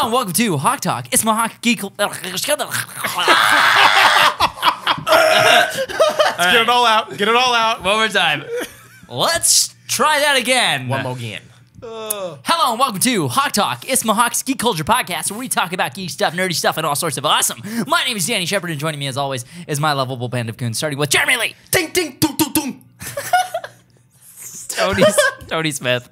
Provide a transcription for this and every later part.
Hello and welcome to HawkTalk. It's my Hawk Geek. Let's get it all out. Get it all out. One more time. Let's try that again. One more again. Hello and welcome to HawkTalk. It's my Hawk's Geek Culture Podcast, where we talk about geek stuff, nerdy stuff, and all sorts of awesome. My name is Danny Shepard, and joining me as always is my lovable band of goons, starting with Jeremy Lee. Ding, ding, doom, doom, doom. Tony Smith.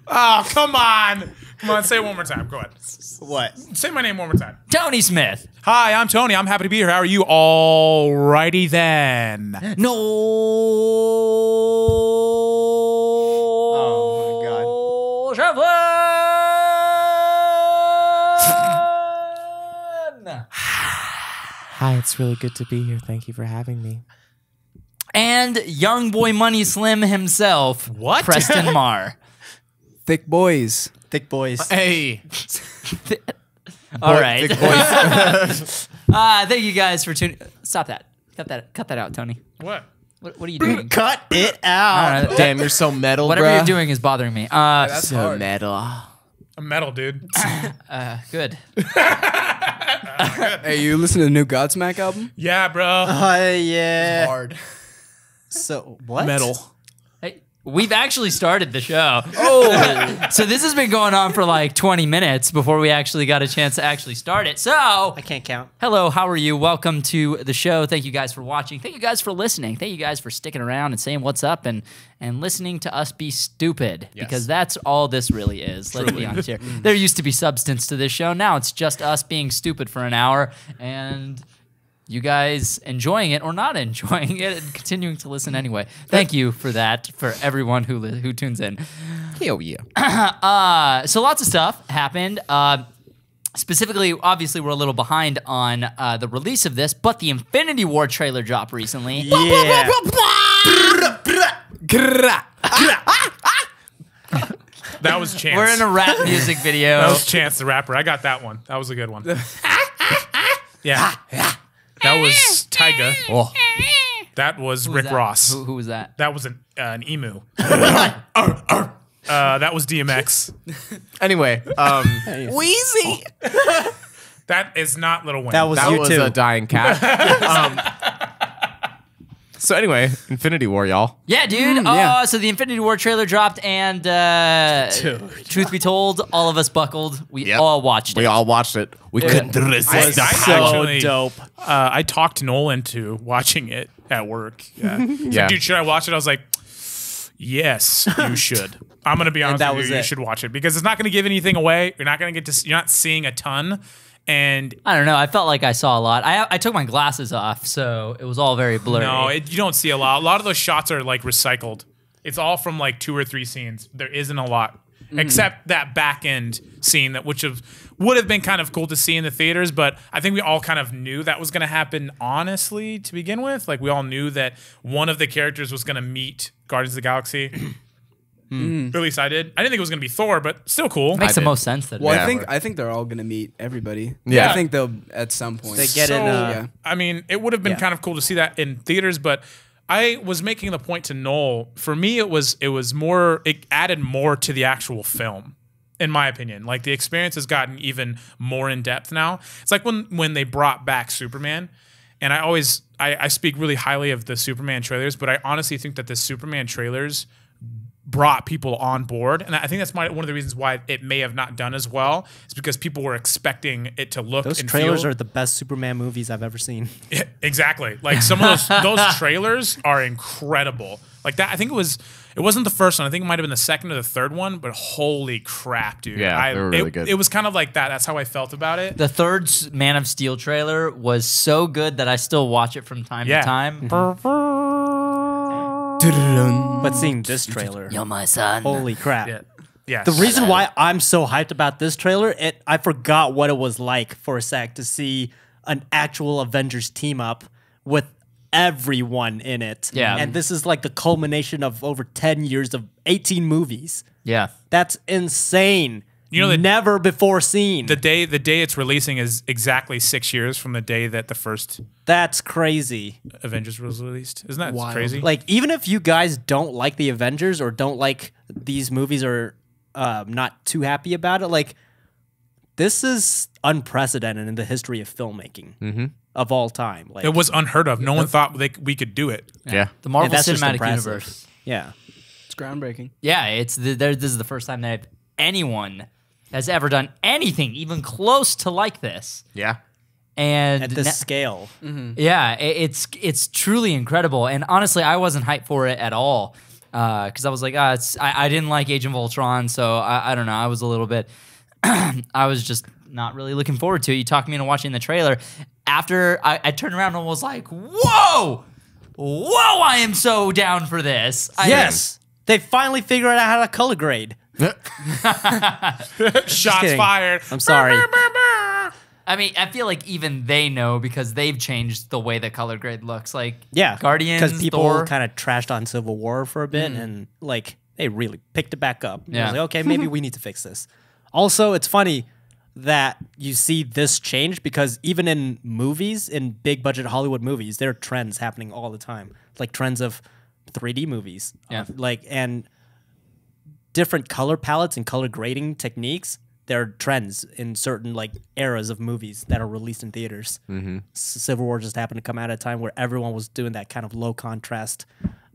Oh, come on. Come on, say it one more time. Go ahead. What? Say my name one more time. Tony Smith. Hi, I'm Tony. I'm happy to be here. How are you? Alrighty then. No. Oh, my God. Hi, it's really good to be here. Thank you for having me. And young boy Money Slim himself, What? Preston Marr. Thick boys. Thick boys. Hey. All right. Thick boys. Thank you guys for tuning. Stop that. Cut that out, Tony. What? What are you doing? Cut it out. Damn, you're so metal, Whatever bruh. you're doing is bothering me. That's So hard. metal. I'm metal, dude. Good. Hey, you listen to the new Godsmack album? Yeah, bro. Yeah. Hard. So, what? Metal. Hey, we've actually started the show. Oh. So this has been going on for like 20 minutes before we actually got a chance to actually start it. So, I can't count. hello, how are you? Welcome to the show. Thank you guys for watching. Thank you guys for listening. Thank you guys for sticking around and saying what's up and listening to us be stupid. Yes. Because that's all this really is. Let's be honest here. There used to be substance to this show. Now it's just us being stupid for an hour and you guys enjoying it or not enjoying it and continuing to listen anyway. Thank you for that, for everyone who tunes in. Hell yeah. So lots of stuff happened. Specifically, obviously, we're a little behind on the release of this, but the Infinity War trailer dropped recently. Yeah. That was Chance. We're in a rap music video. That was Chance the rapper. I got that one. That was a good one. Yeah. That was Tyga. Oh. That was Who was Rick that? Ross. Who was that? That was an emu. That was DMX. Anyway, Wheezy. That is not Lil Wayne. That was that you was too. a dying cat. So anyway, Infinity War, y'all. Yeah, dude. yeah. So the Infinity War trailer dropped, and truth be told, all of us buckled. We Yep. all watched it. We all watched it. We couldn't resist. I so actually, dope. I talked Noel into watching it at work. Yeah. He's Yeah. like, dude, should I watch it? I was like, yes, you should. I'm gonna be honest that with was you. You it. should watch it because it's not gonna give anything away. You're not gonna get to. You're not seeing a ton, and I don't know. I felt like I saw a lot. I took my glasses off, so it was all very blurry. no, you don't see a lot. A lot of those shots are like recycled. It's all from like 2 or 3 scenes. There isn't a lot. Except that back end scene would have been kind of cool to see in the theaters, but I think we all kind of knew that was going to happen honestly to begin with. Like we all knew that one of the characters was going to meet Guardians of the Galaxy. At least I did. I didn't think it was going to be Thor, but still cool. Makes the did. most sense that. Well, Yeah. I think they're all gonna meet everybody. Yeah. I think they'll at some point. They get So, in. yeah. I mean, it would have been Yeah. kind of cool to see that in theaters, but I was making the point to Noel. For me, it was more. It added more to the actual film, in my opinion. Like the experience has gotten even more in depth now. It's like when they brought back Superman, and I speak really highly of the Superman trailers, but I honestly think that the Superman trailers brought people on board, and I think that's one of the reasons why it may have not done as well. Is because people were expecting it to look. Those and trailers feel, are the best Superman movies I've ever seen. yeah, exactly. Like some of those trailers are incredible. Like that, I think it wasn't the first one. I think it might have been the second or the third one. But holy crap, dude! Yeah, they were really good. It was kind of like that. That's how I felt about it. The third Man of Steel trailer was so good that I still watch it from time Yeah. to time. But seeing this trailer, You're my son. holy crap. Yeah, yeah. The reason why I'm so hyped about this trailer, I forgot what it was like for a sec to see an actual Avengers team up with everyone in it. Yeah. And this is like the culmination of over 10 years of 18 movies. Yeah. That's insane. You know, never before seen. the day it's releasing is exactly 6 years from the day that the first That's crazy. Avengers was released. Isn't that Wild. crazy? Like, even if you guys don't like the Avengers or don't like these movies or not too happy about it, like, this is unprecedented in the history of filmmaking of all time. Like It was unheard of. No one thought we could do it. Yeah. The Marvel that's just Cinematic impressive. Universe. Yeah. It's groundbreaking. Yeah, this is the first time that anyone has ever done anything even close to like this. Yeah. And At this scale. yeah, it's truly incredible. And honestly, I wasn't hyped for it at all because I was like, I didn't like Age of Ultron, so I don't know. I was a little bit, I was just not really looking forward to it. You talked me into watching the trailer. After I turned around and was like, whoa, I am so down for this. Yes. They finally figured out how to color grade. Shots kidding. fired. I'm sorry. I mean, I feel like even they know because they've changed the way the color grade looks. Like, Yeah. Guardians, Because people Thor. kind of trashed on Civil War for a bit and like they really picked it back up. I Yeah. was like, okay, maybe we need to fix this. Also, it's funny that you see this change because even in movies, in big budget Hollywood movies, there are trends happening all the time. Like trends of 3D movies. Yeah. Like, and different color palettes and color grading techniques. There are trends in certain like eras of movies that are released in theaters. Civil War just happened to come out at a time where everyone was doing that kind of low contrast,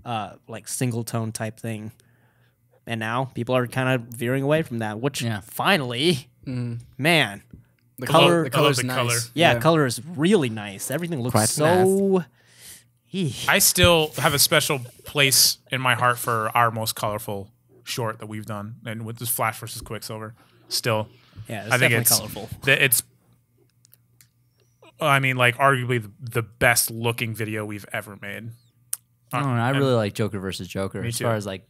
like single tone type thing. And now people are kind of veering away from that, which finally, man, The Color- the color's I love the nice. color. yeah, color is really nice. Everything looks Quite so. Eesh. I still have a special place in my heart for our most colorful short that we've done, and with this Flash versus Quicksilver. Still, Yeah, it's I think definitely it's colorful. It's. I mean, like arguably the best looking video we've ever made. I don't know. I really like Joker versus Joker Me as too. far as like,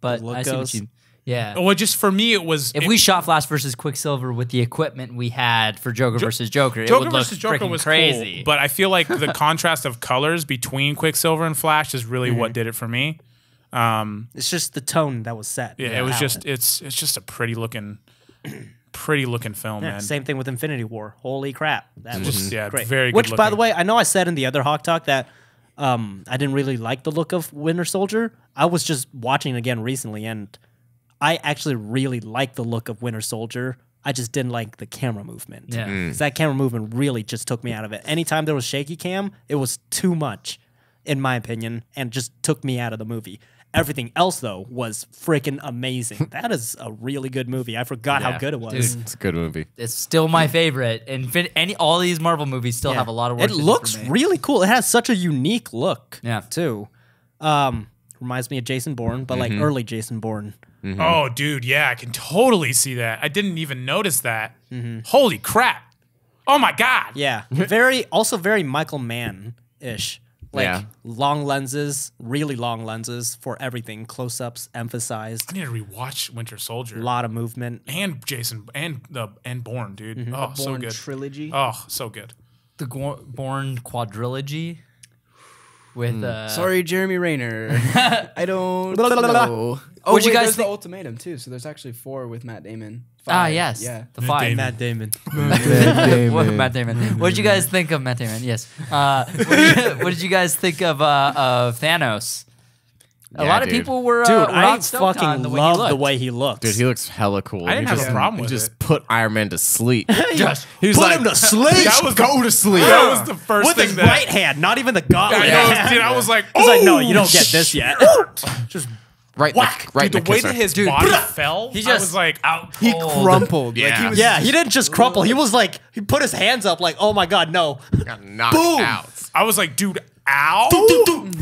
but look I see what goes. you. Yeah. Well, just for me, it was If we shot Flash versus Quicksilver with the equipment we had for Joker versus Joker, it Joker would look versus Joker freaking was crazy. cool, but I feel like the contrast of colors between Quicksilver and Flash is really what did it for me. It's just the tone that was set. Yeah, it was just it's just a pretty looking film, Yeah, man. same thing with Infinity War. Holy crap. That was Just yeah, great. very good. Which, by the looking. way, I know I said in the other Hawk Talk that I didn't really like the look of Winter Soldier. I was just watching it again recently, and I actually really like the look of Winter Soldier. I just didn't like the camera movement. Yeah. 'Cause that camera movement really just took me out of it. Anytime there was shaky cam, it was too much, in my opinion, and just took me out of the movie. Everything else, though, was freaking amazing. That is a really good movie. I forgot how good it was. Dude. It's a good movie. It's still my favorite. And all these Marvel movies still Yeah. have a lot of work It to do looks for me. really cool. It has such a unique look. Yeah. Too. Reminds me of Jason Bourne, but like early Jason Bourne. Oh, dude, yeah, I can totally see that. I didn't even notice that. Holy crap! Oh my god! Yeah. Also very Michael Mann-ish. Like Yeah. long lenses, really long lenses for everything. Close-ups, emphasized. I need to rewatch Winter Soldier A lot of movement. and Jason and Bourne, dude. Oh, so Bourne good. trilogy. Oh, so good. The Bourne quadrilogy with Sorry, Jeremy Renner. I don't know. Oh, What'd you guys there's the think- ultimatum too. So there's actually 4 with Matt Damon. Ah, 5. yes. Yeah. The 5. Damon. Matt Damon. What, Matt Damon. What did you guys think of Matt Damon? Yes. What did you guys think of Thanos? A Yeah, lot of dude. people were Dude, were I not stoked fucking on the way he love looked. the way he looks. Dude, he looks hella cool. I didn't He have a problem he with just it. put Iron Man to sleep. Just He was put like, him to sleep. That was go to sleep. That was the first with thing his that right hand, not even the gauntlet. I know, dude. I was like, I was like, no, you "Oh, don't get this yet. Just Right, Whack! right. Dude, the way that his body fell, he I just was like, out. He cold. crumpled. Like, Yeah. he was yeah, he didn't just crumple. He was like, he put his hands up like, oh my God, no. got knocked Boom! out. I was like, dude, ow, dude,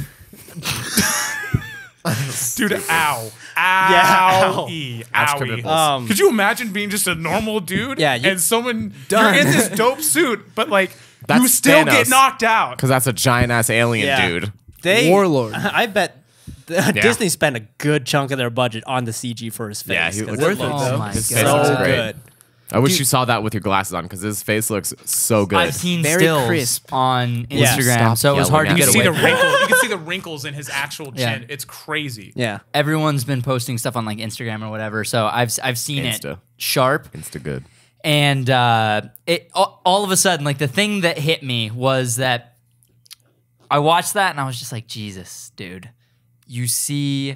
ow, Yeah, ow. owie, Ouch, owie. commitments. Could you imagine being just a normal dude? Yeah, you- and someone Done. you're in this dope suit, but like you That's still Thanos. get knocked out. Because that's a giant ass alien Yeah. dude. They Warlord. I bet Disney spent a good chunk of their budget on the CG for his face. Yeah, he 'cause was- it Worth it, looks though. Oh my His god. face looks so great. good. I wish you saw that with your glasses on because his face looks so good. I've seen Very stills crisp. on Yeah. Instagram, Stop so it was hard to yelling get at You me. away see the from it. wrinkles. You can see the wrinkles in his actual chin. Yeah. It's crazy. Yeah. Everyone's been posting stuff on like Instagram or whatever, so I've seen Insta. it sharp. Insta good. And it all of a sudden, like the thing that hit me was that I watched that and I was just like, Jesus, dude, you see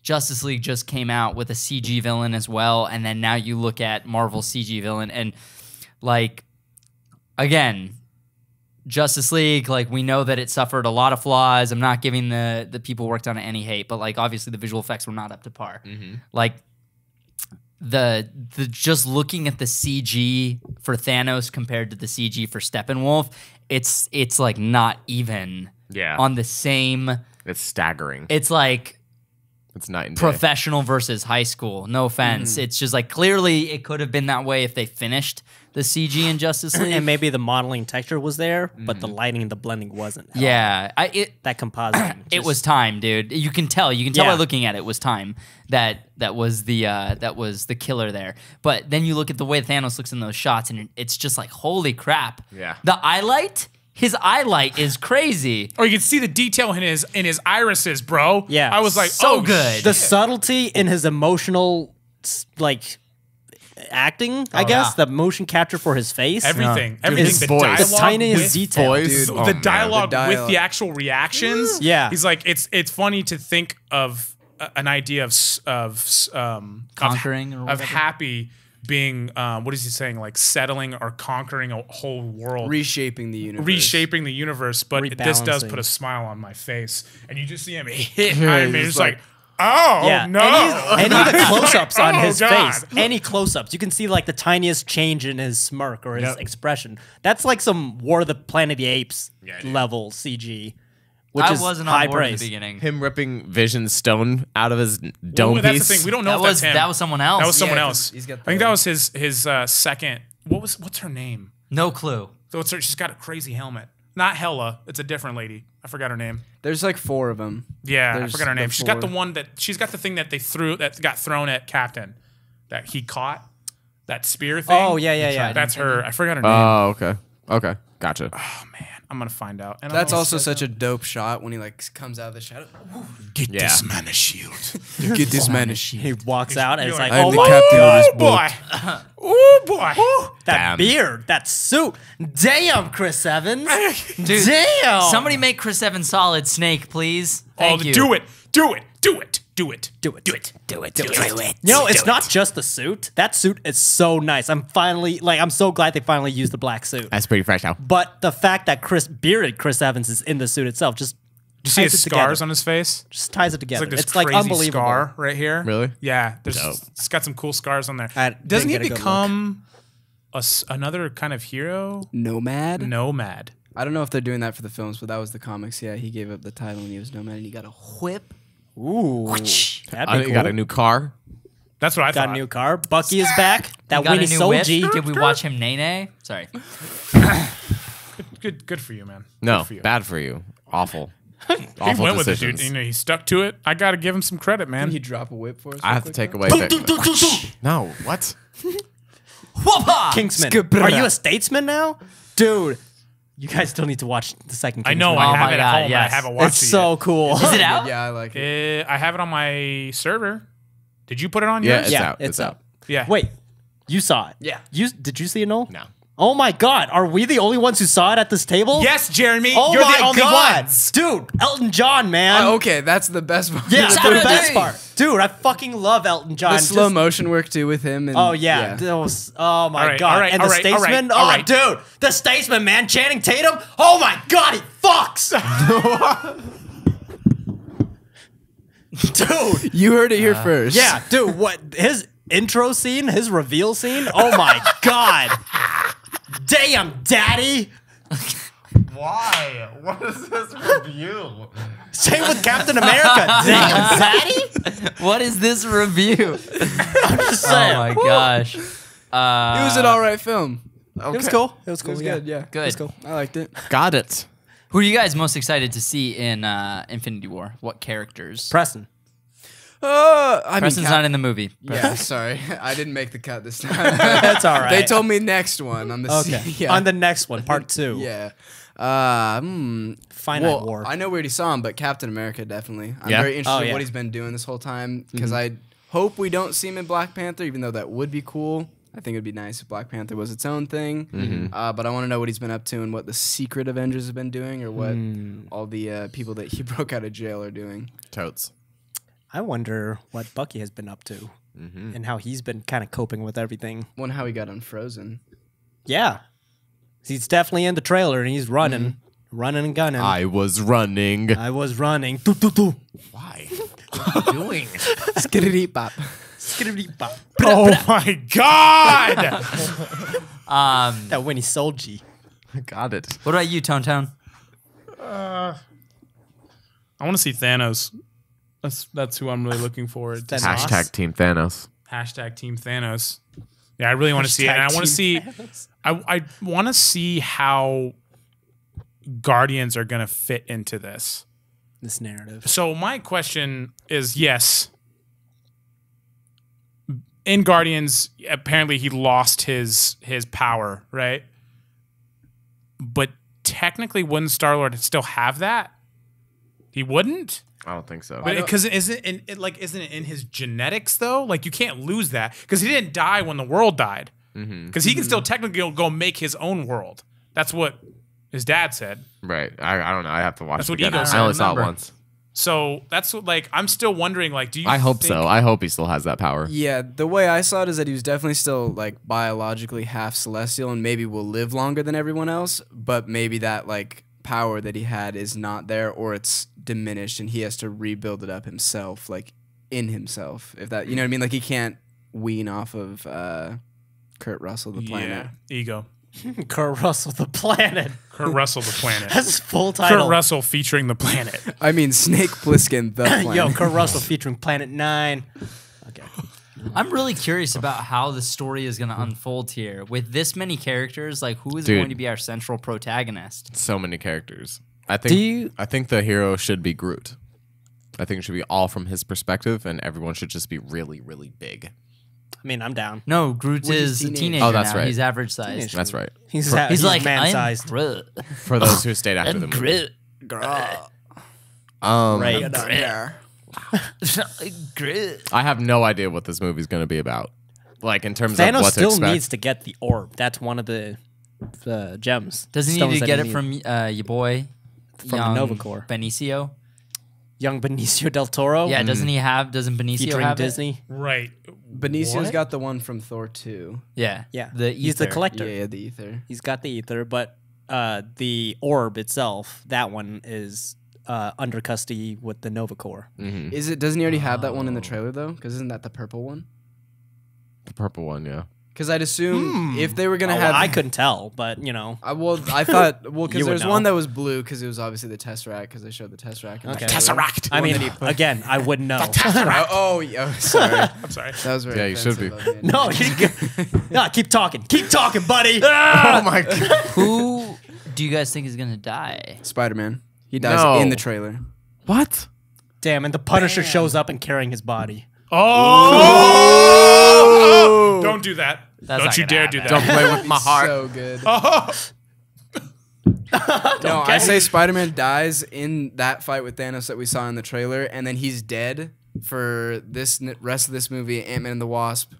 Justice League just came out with a CG villain as well, and then now you look at Marvel's CG villain, and like again, Justice League, like we know that it suffered a lot of flaws. I'm not giving the people who worked on it any hate, but like obviously the visual effects were not up to par. Like the just looking at the CG for Thanos compared to the CG for Steppenwolf, it's like not even on the same. It's staggering. It's like It's night and day. professional versus high school. No offense. It's just like clearly it could have been that way if they finished the CG in Justice League. And maybe the modeling texture was there, but the lighting and the blending wasn't. Yeah, That compositing. it was time, dude. You can tell by looking at it, was time that was the killer there. But then you look at the way Thanos looks in those shots, and it's just like holy crap. Yeah. The his eyelight is crazy. Or you can see the detail in his irises, bro. Yeah. I was like, So oh, good. the subtlety in his emotional, like, acting, I guess, the motion capture for his face. Everything. His The voice. dialogue The tiniest with- detail. Voice. Dude. Oh, the man. dialogue The with dialogue. the actual reactions. Yeah. He's like, it's funny to think of an idea of Conquering or of whatever. Happy being what is he saying, like settling or conquering a whole world, Reshaping the universe. reshaping the universe. But this does Rebalancing. put a smile on my face, and you just see him hit Iron Man. he's It's like, oh Yeah, no, any of the close-ups on Oh, his God. face, any close-ups, you can see like the tiniest change in his smirk or his expression. That's like some War of the Planet of the Apes level CG, which I is wasn't high on board at praise. the beginning. Him ripping Vision's stone out of his dome Well, that's piece. the thing. We don't know That if was that's him. that was someone else. That was someone Yeah, else. 'cause he's got I think the- that was his second. What's her name? No clue. So she's got a crazy helmet. Not Hela. It's a different lady. I forgot her name. There's like 4 of them. Yeah, I There's forgot her name. the She's got the 4. one she's got the thing that that got thrown at Captain, that he caught, that spear thing. Oh, yeah. That's her. I forgot her name. Oh, okay. Gotcha. Oh man, I'm gonna find out. And That's I'm also such a dope shot when he like comes out of the shadow. get Yeah. this man a shield. Get this man a shield. He walks out and it's like, You're oh I'm the my captain of god, this Oh boy, oh boy. that Damn. beard, that suit. Damn, Chris Evans. Dude, Damn. somebody make Chris Evans Solid Snake, please. Thank you. Do it. You know, it's not just the suit. That suit is so nice. I'm so glad they finally used the black suit. That's pretty fresh now. But the fact that bearded Chris Evans is in the suit itself just You see ties his it scars together. on his face? Just ties it together. It's like this It's like crazy unbelievable. scar right here. Really? Yeah. Dope. It's got some cool scars on there. I didn't Doesn't he get a good look. become another kind of hero? Nomad? Nomad. I don't know if they're doing that for the films, but that was the comics. Yeah, he gave up the title when he was Nomad and he got a whip. Ooh, that'd be I think cool. he got a new car. That's what I Got thought. a new car. Bucky is back. That Got a Winnie new whip. Solji. Did we watch him nay? Sorry. Good for you, man. No, Good for you. bad for you. Awful. He Awful went with it, decisions. dude. You know, he stuck to it. I got to give him some credit, man. Can you drop a whip for us? I real have to quick, take though? away that. No, what? Whoopah! Kingsman. Skip Are it you out. a statesman now? Dude, you guys still need to watch the second I Kingsman. know. Oh I have my it God, at home. yes. But I haven't watched It's it so cool. Is it out? Yeah, I like it. yet. I have it on my server. Did you put it on Yeah, yours? it's Yeah, out. it's out. Yeah. Wait, you saw it? Yeah. Did you see it, Noel? No. Oh my God, are we the only ones who saw it at this table? Yes, Jeremy. Oh you're my the only God, ones. dude, Elton John, man. Okay, that's the best part. Yeah, Shout the out best to- part, dude. I fucking love Elton John. The slow Just- motion work too with him. And, Oh yeah, that was, oh my All right, God, all right, and all the right, all right, Statesman. all Oh, right. dude, the Statesman, man, Channing Tatum. Oh my God, he fucks. Dude, You heard it here first. yeah, dude. What his intro scene, his reveal scene? Oh my God. Damn, daddy. Why? What is this review? Same with Captain America. Damn, daddy. What is this review? I'm just Oh saying. my gosh. It was an alright film. It was cool. It was It cool. was yeah. good, yeah. Good. It was cool. I liked it. Got it. Who are you guys most excited to see in Infinity War? What characters? Preston. I Preston's mean, not in the movie. Yeah, sorry. I didn't make the cut this time. That's all right. They told me next one on the Okay. yeah. On the next one, part 2. Yeah. Finite Well, War. I know we already saw him, but Captain America definitely. I'm Yeah? very interested Oh, in yeah. what he's been doing this whole time because I hope we don't see him in Black Panther, even though that would be cool. I think it would be nice if Black Panther was its own thing. But I want to know what he's been up to and what the secret Avengers have been doing or what all the people that he broke out of jail are doing. Totes. I wonder what Bucky has been up to and how he's been kind of coping with everything. Wonder how he got unfrozen. Yeah. He's definitely in the trailer and he's running and gunning. I was running. I was running. Doo, doo, doo. Why? What are you doing? Skiddity bop. Skiddity bop. Oh my God! That Winnie Solji. I got it. What about you, Tone Tone? I want to see Thanos. That's who I'm really looking forward to. Thanos. Hashtag Team Thanos. Hashtag Team Thanos. Yeah, I really want to see it. And I want to see. I want to see how Guardians are going to fit into this. This narrative. So my question is, yes, in Guardians, apparently he lost his power, right? But technically, wouldn't Star-Lord still have that? He wouldn't? I don't think so. Because isn't it in his genetics though? Like you can't lose that because he didn't die when the world died. Because he can still technically go make his own world. That's what his dad said. Right. I don't know. I have to watch That's it what again. Ego said, I only saw it remember. once. So that's what, like, I'm still wondering, like, do you? I hope think- so. I hope he still has that power. Yeah, the way I saw it is that he was definitely still like biologically half celestial and maybe will live longer than everyone else, but maybe that like power that he had is not there or it's diminished and he has to rebuild it up himself, like in himself. If that, you know what I mean? Like he can't wean off of Kurt Russell, the planet. Yeah, Ego. Kurt Russell, the planet. Kurt Russell, the planet. That's his full title. Kurt Russell featuring the planet. I mean, Snake Plissken, the planet. Yo, Kurt Russell featuring Planet 9. Okay. I'm really curious about how the story is going to unfold here. With this many characters, like who is Dude. going to be our central protagonist? So many characters. I think the hero should be Groot. I think it should be all from his perspective, and everyone should just be really, really big. I mean, I'm down. No, Groot is a teenager Oh, that's now. right. He's average sized. Teenager. That's right. He's Like, I'm man-sized. Groot. For those who stayed after the I'm movie. Groot. Right. Groot. I have no idea what this movie's going to be about. Like, in terms of Thanos what to still expect. needs to get the orb. That's one of the gems. Doesn't he stones need to that get it need. from your boy? From young the Nova Corps. Benicio? Young Benicio del Toro? Yeah, doesn't Benicio Featuring have it? Disney? Right. Benicio's What? got the one from Thor 2. Yeah. Yeah. The He's the ether. collector. Yeah, the ether. He's got the ether, but the orb itself, that one is under custody with the Nova Corps. Is it? Doesn't he already have that one in the trailer though? Because isn't that the purple one? The purple one, yeah. Because I'd assume if they were gonna Oh, have, I couldn't tell, but you know. I thought You because would there's know. one that was blue because it was obviously the Tesseract because they showed the Tesseract. In the Okay. trailer. Tesseract. I mean, again, I wouldn't know. Oh, yeah, sorry. I'm sorry. That was very Yeah, you should offensive be. of me. No, keep talking. Keep talking, buddy. Oh my god. Who do you guys think is going to die? Spider-Man. He dies No. in the trailer. What? Damn, and the Punisher shows up and carrying his body. Oh! Don't do that. That's Don't not you gonna dare do happen. that. Don't play with my heart. So good. Oh! No, I say Spider-Man dies in that fight with Thanos that we saw in the trailer, and then he's dead for this rest of this movie, Ant-Man and the Wasp,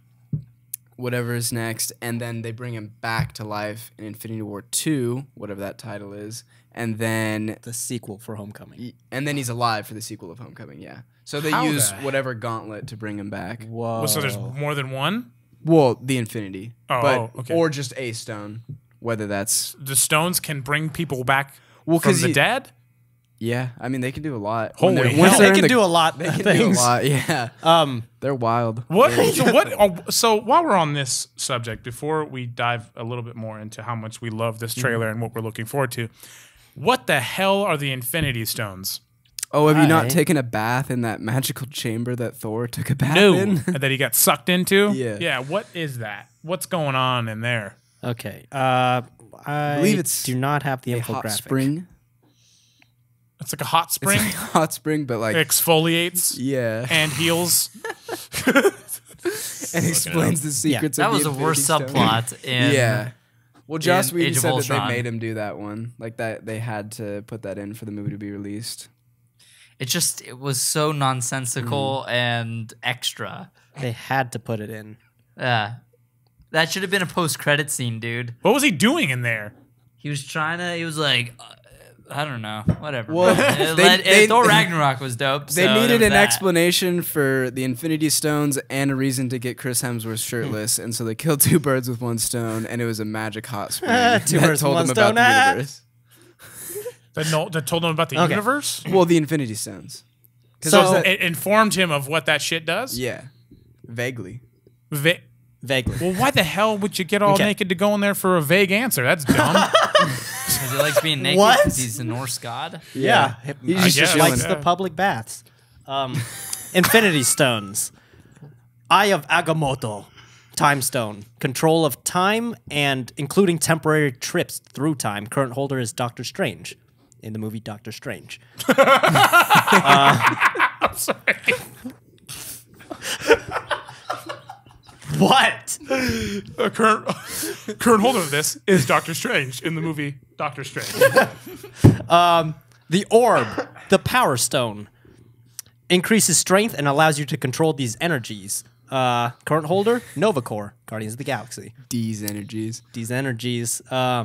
whatever is next, and then they bring him back to life in Infinity War 2, whatever that title is, and then The sequel for Homecoming. he's alive for the sequel of Homecoming, yeah. So they How use the- whatever gauntlet to bring him back. Whoa. So there's more than one? Well, the Infinity. Oh, okay. Or just a stone, whether that's... The stones can bring people back Well, from 'cause the you- dead? Yeah, I mean, they can do a lot. Holy When they're- hell. once They they're in can the- do a lot They of can do a things. lot, yeah. They're wild. What? So while we're on this subject, before we dive a little bit more into how much we love this trailer and what we're looking forward to, what the hell are the Infinity Stones? Oh, have you not Hi. taken a bath in that magical chamber that Thor took a bath in? That he got sucked into? Yeah. Yeah, what is that? What's going on in there? Okay. I believe it's do not have the A infographic. hot spring. It's like a hot spring, It's like a hot spring, but like, exfoliates yeah. and heals. And explains the secrets That of was the the worst Infinity Stone. subplot in Yeah. Well, Joss in Whedon Age of said that they Ultron. made him do that one. Like that, they had to put that in for the movie to be released. it was so nonsensical and extra. They had to put it in. Yeah. That should have been a post-credit scene, dude. What was he doing in there? He was like, I don't know. Whatever. Well, Thor Ragnarok was dope. They so needed there an was that. explanation for the Infinity Stones and a reason to get Chris Hemsworth shirtless, and so they killed two birds with one stone, and it was a magic hot spring Two that birds with told one them about stone, the universe. That told him about the Okay. universe. Well, the Infinity Stones. 'Cause So- there's that- It informed him of what that shit does. yeah, vaguely. Vaguely. Well, why the hell would you get all Okay. naked to go in there for a vague answer? That's dumb. Because he likes being naked What? because he's a Norse god. Yeah. He's I just guess. Likes Yeah. the public baths. Infinity Stones. Eye of Agamotto. Time Stone. Control of time and including temporary trips through time. Current holder is Doctor Strange in the movie Doctor Strange. I'm sorry. What? The current holder of this is Doctor Strange in the movie Doctor Strange. The Orb. The Power Stone. Increases strength and allows you to control these energies. Current holder, Nova Corps, Guardians of the Galaxy. These energies. These energies.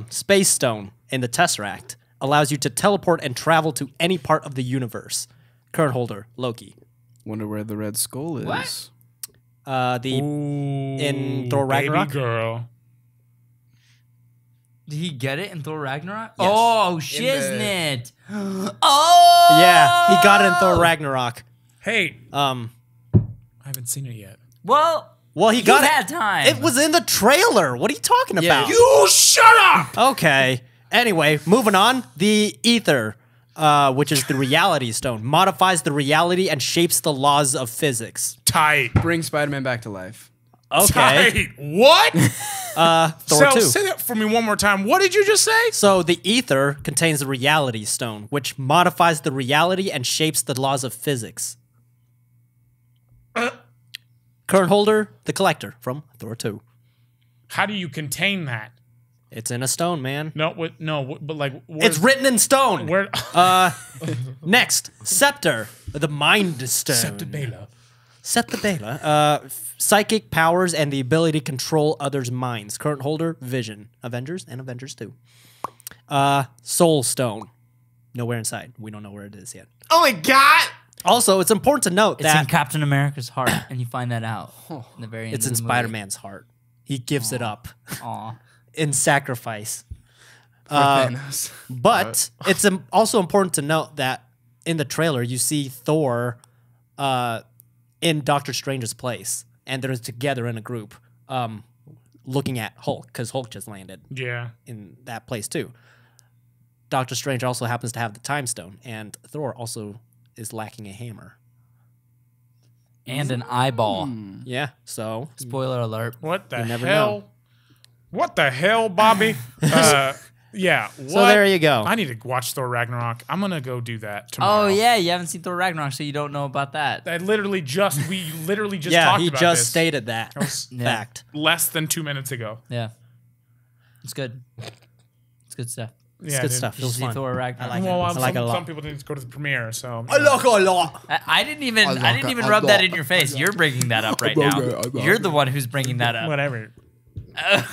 Space Stone in the Tesseract allows you to teleport and travel to any part of the universe. Current holder, Loki. Wonder where the Red Skull is. What? In Thor Ragnarok? Baby girl. Did he get it in Thor Ragnarok? Yes. Oh, the- shiznit. Oh! Yeah, he got it in Thor Ragnarok. Hey, Um, I haven't seen it yet. Well, well, he you got had it. time. It was in the trailer. What are you talking about? You shut up! Okay. Anyway, moving on. The Ether, which is the Reality Stone, modifies the reality and shapes the laws of physics. Tight. Bring Spider-Man back to life. Okay. Tight. What? Thor 2. Say that for me one more time. What did you just say? So the Ether contains the Reality Stone, which modifies the reality and shapes the laws of physics. Current holder, the Collector from Thor 2. How do you contain that? It's in a stone, man. But like, It's written in stone. Where? Next, Scepter, the Mind Stone. Septibela. Septibela. Psychic powers and the ability to control others' minds. Current holder, Vision. Avengers and Avengers 2. Soul Stone. Nowhere inside. We don't know where it is yet. Oh my god! Also, it's important to note It's in that Captain America's heart, and you find that out in the very end. it's in of the Spider-Man's heart. He gives it up movie. Aw. in sacrifice. For Thanos. But it's also important to note that in the trailer, you see Thor in Doctor Strange's place, and they're together in a group looking at Hulk, because Hulk just landed Yeah. in that place too. Doctor Strange also happens to have the Time Stone, and Thor also is lacking a hammer. And an eyeball. Yeah, so Spoiler alert. What the never hell? know. What the hell, Bobby? Yeah. What? So there you go. I need to watch Thor Ragnarok. I'm gonna go do that tomorrow. Oh, yeah, you haven't seen Thor Ragnarok, so you don't know about that. We literally just yeah, talked he about just this stated that fact. less than 2 minutes ago. Yeah. It's good. It's good stuff. It's Yeah, good dude. stuff. Did It you was see fun. Thor Ragnarok? I like it. Well, I like it a lot. some people need to go to the premiere, so I like it a lot. I didn't even rub that in your face. You're bringing that up right now. You're the one who's bringing that up. whatever.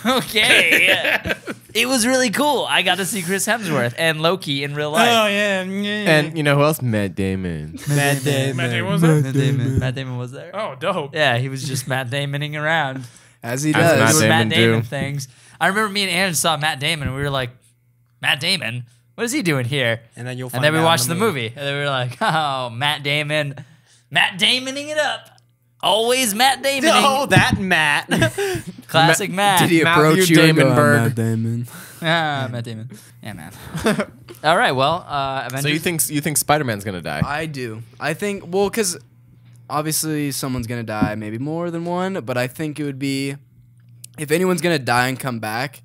Okay. It was really cool. I got to see Chris Hemsworth and Loki in real life. yeah. And you know who else? Matt Damon. Matt Damon. Matt Damon was there? Matt Damon was there. Oh, dope. Yeah, he was just Matt Damoning around. As he As Matt does. Doing Damon Matt Damon do. things. I remember me and Aaron saw Matt Damon and we were like, Matt Damon? What is he doing here? And then you'll find And then we out in watched the movie. And then we were like, oh, Matt Damon. Matt Damoning it up. Always Matt Damoning. Oh, that Matt. Classic Matt. Did he Matthew approach you and go, Damonberg. Matt Damon? Ah, Matt Damon. Yeah, man. All right, well, Avengers. So you think Spider-Man's gonna die? I do. I think, well, because obviously someone's going to die, maybe more than one, but I think it would be, if anyone's going to die and come back,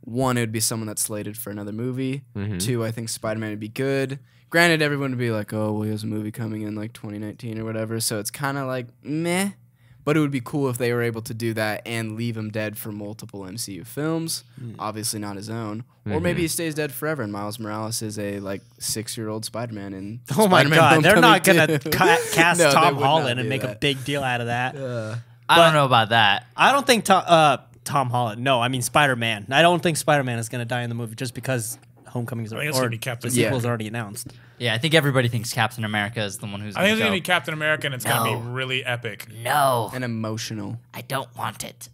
one, it would be someone that's slated for another movie. Two, I think Spider-Man would be good. Granted, everyone would be like, oh, well, he has a movie coming in like 2019 or whatever, so it's kind of like meh. But it would be cool if they were able to do that and leave him dead for multiple MCU films. Obviously not his own. Or maybe he stays dead forever and Miles Morales is a like 6-year-old Spider-Man. And Oh my Spider-Man God, they're not Homecoming gonna 2. cast No, they Tom would not Holland and do make a that. big deal out of that. I don't know about that. I don't think Tom Holland. No, I mean Spider-Man. I don't think Spider-Man is gonna die in the movie just because Homecoming's I think it's gonna be Captain the sequel's already announced. Yeah, I think everybody thinks Captain America is the one who's. I think it's gonna gonna go. be Captain America, and it's gonna No. be really epic. No, And emotional. I don't want it.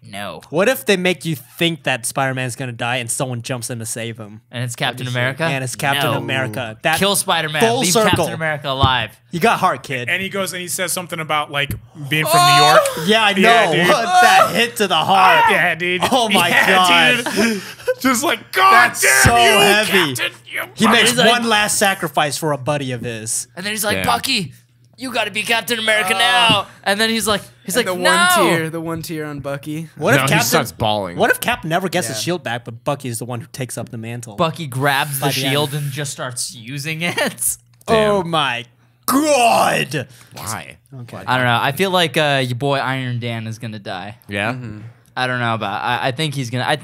No, What if they make you think that Spider-Man's gonna die and someone jumps in to save him? and it's Captain America. And it's Captain No. America. That Kill Spider-Man. full Leave circle. Captain America alive. You got heart, kid. And he goes and he says something about like being from New York. Yeah, I know. Yeah, dude. What that hit to the heart. Yeah, dude. Oh my Yeah, God. dude. Just like God That's damn so you, heavy. Captain, you He fucking- makes like- one last sacrifice for a buddy of his. And then he's like, Damn. Bucky, you got to be Captain America now. And then he's like, The no. one tier on Bucky. What No, if he Captain starts bawling. What if Cap never gets his Yeah. shield back, but Bucky is the one who takes up the mantle? Bucky grabs the By the shield and just starts using it. Oh my God! Why? Okay. I don't know. I feel like your boy Iron Dan is gonna die. Yeah. I don't know about. I think he's gonna. I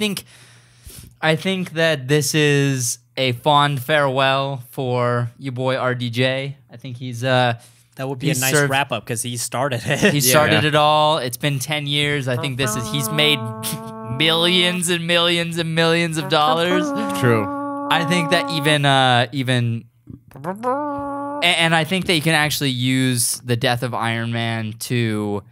think that this is a fond farewell for your boy RDJ. I think he's That would be a He nice served- wrap up because he started it. he started it all. It's been 10 years. I think he's made millions and millions and millions of dollars. True. I think that and I think that you can actually use the death of Iron Man to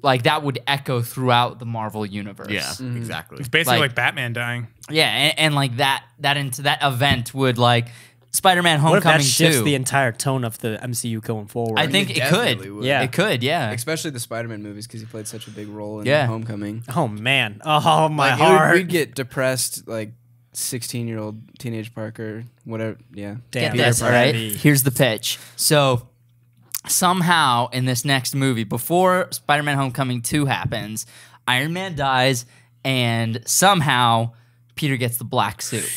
like that would echo throughout the Marvel universe. Yeah. Exactly. It's basically Like- like Batman dying. Yeah, and like that into that event would like Spider-Man What if Homecoming that shifts 2. the entire tone of the MCU going forward? I think It it definitely could. would. Yeah. It could, yeah. Especially the Spider-Man movies because he played such a big role in Yeah. Homecoming. Oh man! Oh my Like, heart! we'd get depressed, like 16-year-old teenage Parker, whatever. Yeah. Damn, Get this, that's all right? heavy. Here's the pitch. So somehow in this next movie, before Spider-Man Homecoming 2 happens, Iron Man dies, and somehow Peter gets the black suit.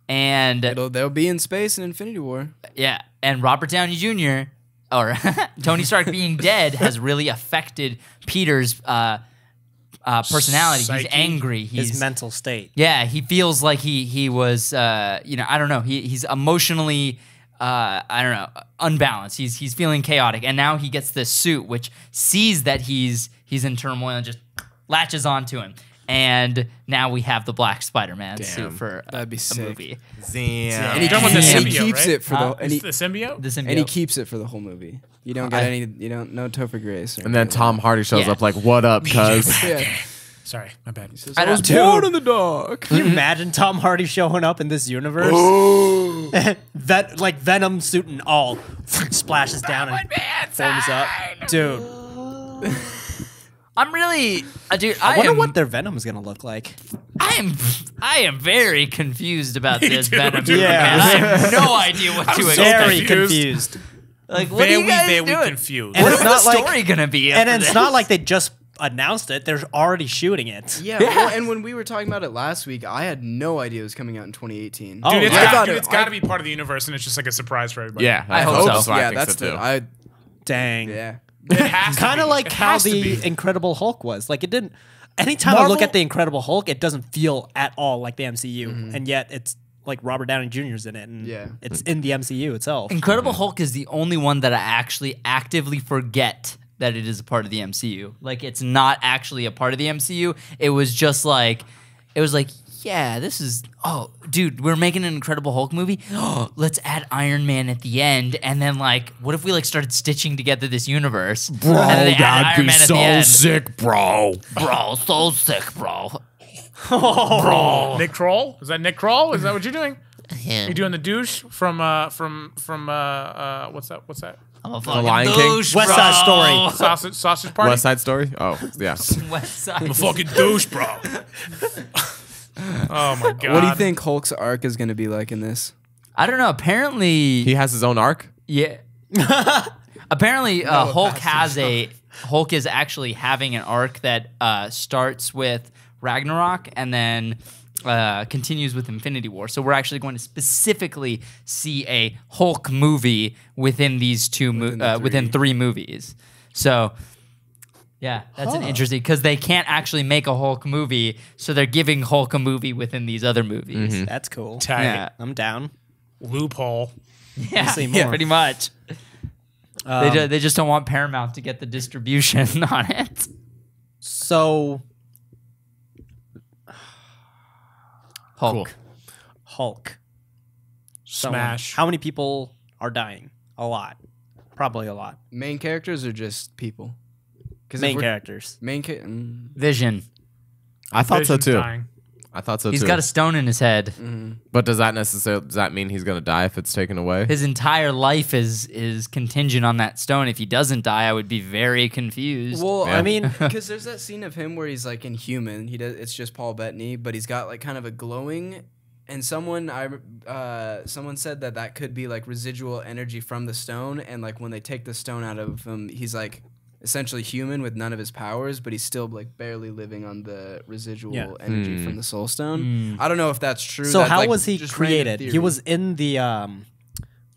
And They'll be in space in Infinity War. yeah, and Robert Downey Jr. or Tony Stark being dead has really affected Peter's personality. He's Psyche. angry. He's His mental state. yeah, he feels like he was I don't know. He's emotionally I don't know, unbalanced. He's feeling chaotic, and now he gets this suit which sees that he's in turmoil and just latches onto him. And now we have the Black Spider-Man suit for That'd be a sick. movie. Damn. And he, You're talking about the and he symbiote, keeps right? it for Huh? the and he, The symbiote? The symbiote. and he keeps it for the whole movie. You don't get no Topher Grace. And then Tom Hardy shows Yeah. up like, "What up, cuz?" Yeah. Sorry, my bad. I don't- Born in the dark. Can you imagine Tom Hardy showing up in this universe? That like Venom suit and all splashes down and forms up, dude. I'm really, dude. I wonder am, what their Venom is gonna look like. I am very confused about this too, Venom. dude. Yeah. I have no idea what to so expect. Very confused. confused. Like, what are you guys very doing? confused. And What it's is not the like- story gonna be? And after it's this? not like they just announced it; they're already shooting it. Yeah, well, and when we were talking about it last week, I had no idea it was coming out in 2018. Oh, Dude, it's yeah. got to be part of the universe, and it's just like a surprise for everybody. Yeah, I hope so. so. I yeah, think that's so too. the Dang. yeah. It has to Kind of be. like It how has to the be. Incredible Hulk was. Like it didn't. Anytime I look Marvel- at the Incredible Hulk, it doesn't feel at all like the MCU, and yet it's like Robert Downey Jr.'s in it, and Yeah. it's in the MCU itself. Incredible Hulk is the only one that I actually actively forget that it is a part of the MCU. Like, it's not actually a part of the MCU. It was just like, yeah, this is, oh, dude, we're making an Incredible Hulk movie. Oh, let's add Iron Man at the end. And then, like, what if we, like, started stitching together this universe? Bro, and then they add Iron Man at the end. sick, bro. Bro, so sick, bro. Nick Kroll? Is that Nick Kroll? Is that what you're doing? You doing the douche from what's that? I'm a fucking Lion King? douche, West bro. Side Story. Sausage Party? West Side Story. Oh, yeah. West Side. I'm a fucking douche, bro. Oh my god. What do you think Hulk's arc is going to be like in this? I don't know. Apparently, He has his own arc. yeah. Apparently, Hulk is actually having an arc that starts with Ragnarok and then continues with Infinity War. So we're actually going to specifically see a Hulk movie within these within three movies. So. Yeah, that's an interesting because they can't actually make a Hulk movie, so they're giving Hulk a movie within these other movies. That's cool. Tight. Yeah, I'm down. Loophole. yeah, see yeah, more. pretty much. They just don't want Paramount to get the distribution on it. So Hulk. Hulk. Someone. Smash. How many people are dying? A lot. Probably a lot. Main characters or just people? Because Main characters. Vision. I thought so Vision's too. dying. I thought so He's too. got a stone in his head. But does that mean he's gonna die if it's taken away? His entire life is contingent on that stone. If he doesn't die, I would be very confused. Well, Yeah. I mean, because there's that scene of him where he's like inhuman. It's just Paul Bettany, but he's got like kind of a glowing. And someone said that could be like residual energy from the stone, and like when they take the stone out of him, he's like essentially human with none of his powers, but he's still like barely living on the residual energy from the soul stone. I don't know if that's true. So That's, how like, was he just random created? He theory. was in the Well,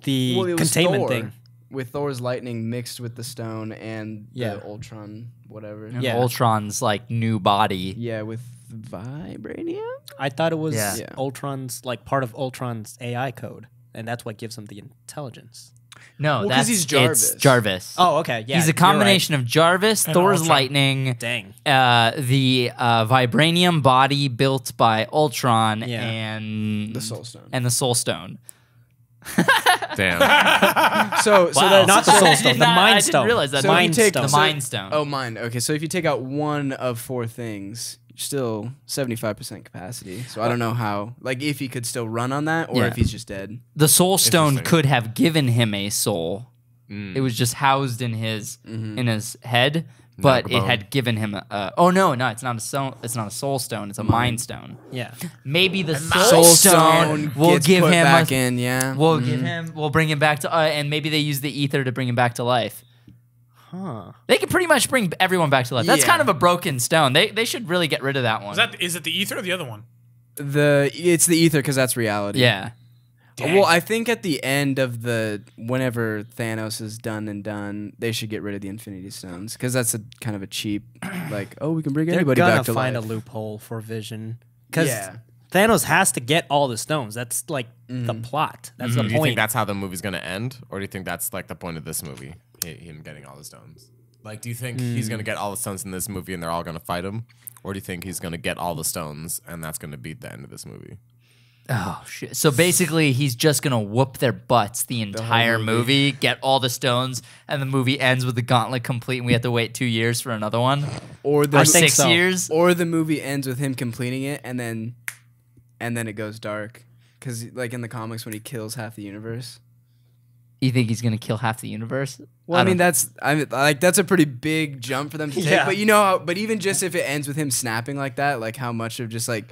it was containment Thor, thing. with Thor's lightning mixed with the stone and Yeah. the Ultron, whatever. And Yeah. Ultron's like new body. Yeah, with vibranium. I thought it was Yeah. Ultron's, like part of Ultron's AI code, and that's what gives him the intelligence. No, Well, 'cause that's he's Jarvis. Jarvis. Jarvis. Oh, okay. Yeah. He's a you're combination of Jarvis, And Thor's Ultron. lightning, Dang. the vibranium body built by Ultron, Yeah. and The Soul Stone. and the Soul Stone. Damn. So Wow. that's Not the I Soul did Stone, the not- I Mind didn't Stone. realize that. So if you Mind take Stone. The Mind Stone. Oh, mine. Okay, so if you take out one of 4 things, you're still 75% capacity. So I don't know how, like, if he could still run on that, or Yeah. if he's just dead. The Soul Stone Interesting. could have given him a soul. It was just housed in his head, but it bone. had given him a. Oh no, it's not a soul. It's not a Soul Stone. It's a Mind Stone. Yeah. Maybe the Soul Stone will gets give put him back in. Yeah. We'll give him. We'll bring him back to. And maybe they use the ether to bring him back to life. Huh. They can pretty much bring everyone back to life. That's Yeah. kind of a broken stone. They should really get rid of that one. Is it the ether or the other one? It's the ether because that's reality. Yeah. Well, I think at the end of whenever Thanos is done, they should get rid of the Infinity Stones because that's a kind of a cheap, like, oh, we can bring They're anybody gonna back to find life. a loophole for Vision. Because Yeah. Thanos has to get all the stones. That's like the plot. That's the Do you think point. that's how the movie's gonna end, or do you think that's like the point of this movie? Him getting all the stones. Like, do you think he's gonna get all the stones in this movie and they're all gonna fight him, or do you think he's gonna get all the stones and that's gonna be the end of this movie? Oh shit! So basically, he's just gonna whoop their butts the entire movie, get all the stones, and the movie ends with the gauntlet complete, and we have to wait 2 years for another one, Or or the think 6 so. years. or the movie ends with him completing it, and then it goes dark. Because like in the comics, when he kills half the universe. You think he's gonna kill half the universe? Well, I mean don't- that's a pretty big jump for them to take. Yeah. But but even just if it ends with him snapping like that, like how much of just like.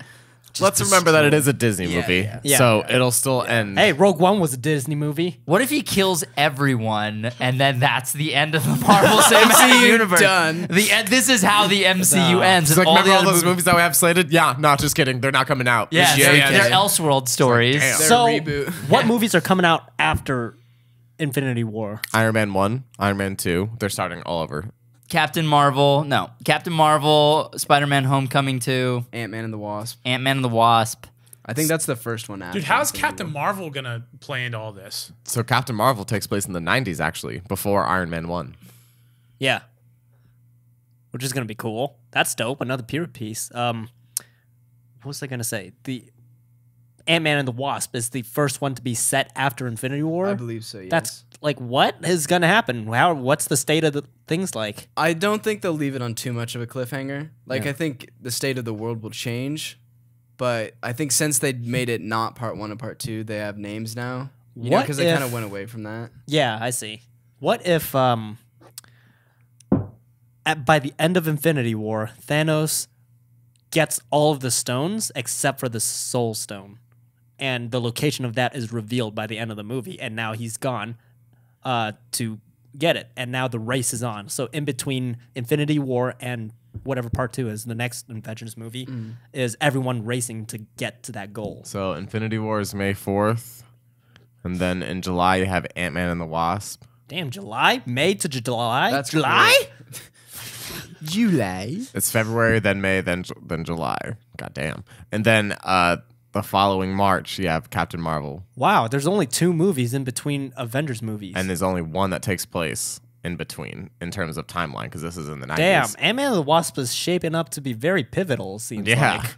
Let's remember that it is a Disney Yeah, movie, yeah. so it'll still end. Hey, Rogue One was a Disney movie. What if he kills everyone, and then that's the end of the Marvel Cinematic Universe? done. This is how the MCU ends. It's and like, remember all the other those movies that we have slated? Yeah, no, just kidding. They're not coming out. Yeah, This year. they're Elseworld stories. damn. Their So, reboot. what movies are coming out after Infinity War? Iron Man 1, Iron Man 2. They're starting all over. Captain Marvel, Spider-Man: Homecoming 2, Ant-Man and the Wasp. Ant-Man and the Wasp. I think that's the first one after. Dude, how's Infinity Captain War. Marvel gonna play into all this? So Captain Marvel takes place in the 90s, actually, before Iron Man 1. Yeah. Which is going to be cool. That's dope. Another period piece. What was I going to say? The Ant-Man and the Wasp is the first one to be set after Infinity War. I believe so, yes. That's like, what is going to happen? What's the state of the things like? I don't think they'll leave it on too much of a cliffhanger. Like, I think the state of the world will change. But I think since they made it not part 1 and part 2, they have names now. You know, What because they if- kind of went away from that. Yeah, I see. What if by the end of Infinity War, Thanos gets all of the stones except for the Soul Stone, and the location of that is revealed by the end of the movie, and now he's gone to get it, and now the race is on. So in between Infinity War and whatever part 2 is, the next Avengers movie, is everyone racing to get to that goal. So Infinity War is May 4th. And then in July, you have Ant-Man and the Wasp. Damn, July? May to July? That's July? July. It's February, then May, then July. God damn. And then the following March, you have Captain Marvel. Wow, there's only 2 movies in between Avengers movies. And there's only one that takes place in between in terms of timeline, because this is in the 90s. Damn, Ant-Man and the Wasp is shaping up to be very pivotal, seems Yeah. like.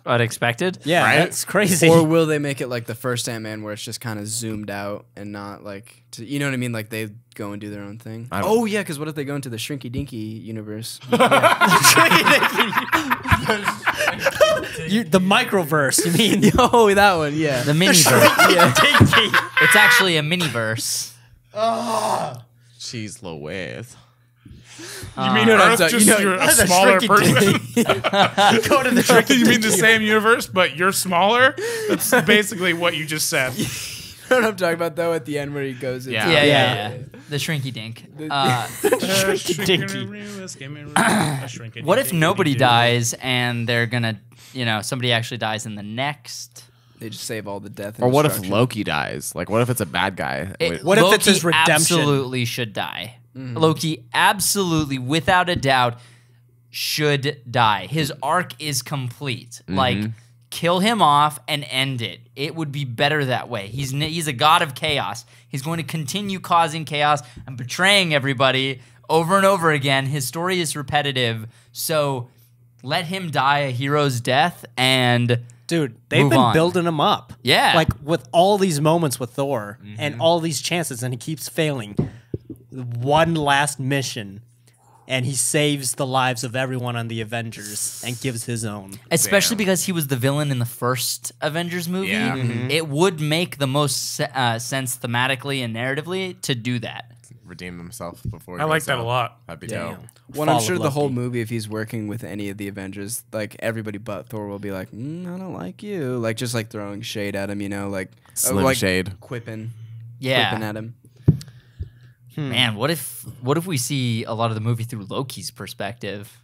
unexpected. Yeah, Right? that's crazy. Or will they make it like the first Ant-Man where it's just kind of zoomed out and not like, you know what I mean? Like they go and do their own thing. I don't- Oh yeah, because what if they go into the Shrinky Dinky universe? The microverse, you mean? Oh, that one, yeah. The miniverse. yeah. It's actually a miniverse. Jeez Louise. You mean no, Earth, so- just you know- you're a the smaller shrinky person? Go to the tricky. You mean the same universe, but you're smaller? That's basically what you just said. You know what I'm talking about though? At the end where he goes into Yeah. The Shrinky Dink. What if nobody dies and they're gonna, somebody actually dies in the next? They just save all the death. And Or what if destruction. Loki dies? Like, what if it's a bad guy? What if it's Loki his redemption? Absolutely should die. Loki absolutely, without a doubt, should die. His arc is complete. Like, kill him off and end it. It would be better that way. He's a god of chaos. He's going to continue causing chaos and betraying everybody over and over again. His story is repetitive, so let him die a hero's death and Dude, they've Move been on. building him up. Yeah. Like with all these moments with Thor and all these chances, and he keeps failing. One last mission, and he saves the lives of everyone on the Avengers and gives his own. especially Damn. because he was the villain in the first Avengers movie, Yeah. it would make the most sense thematically and narratively to do that. Redeem himself before he I like goes that a out. lot. That'd be Damn. dope. Well, I'm Fall sure of the whole Loki. movie, if he's working with any of the Avengers, like everybody but Thor will be like, I don't like you, like just like throwing shade at him, like Slim like shade. quipping Yeah, at him. man. What if we see a lot of the movie through Loki's perspective?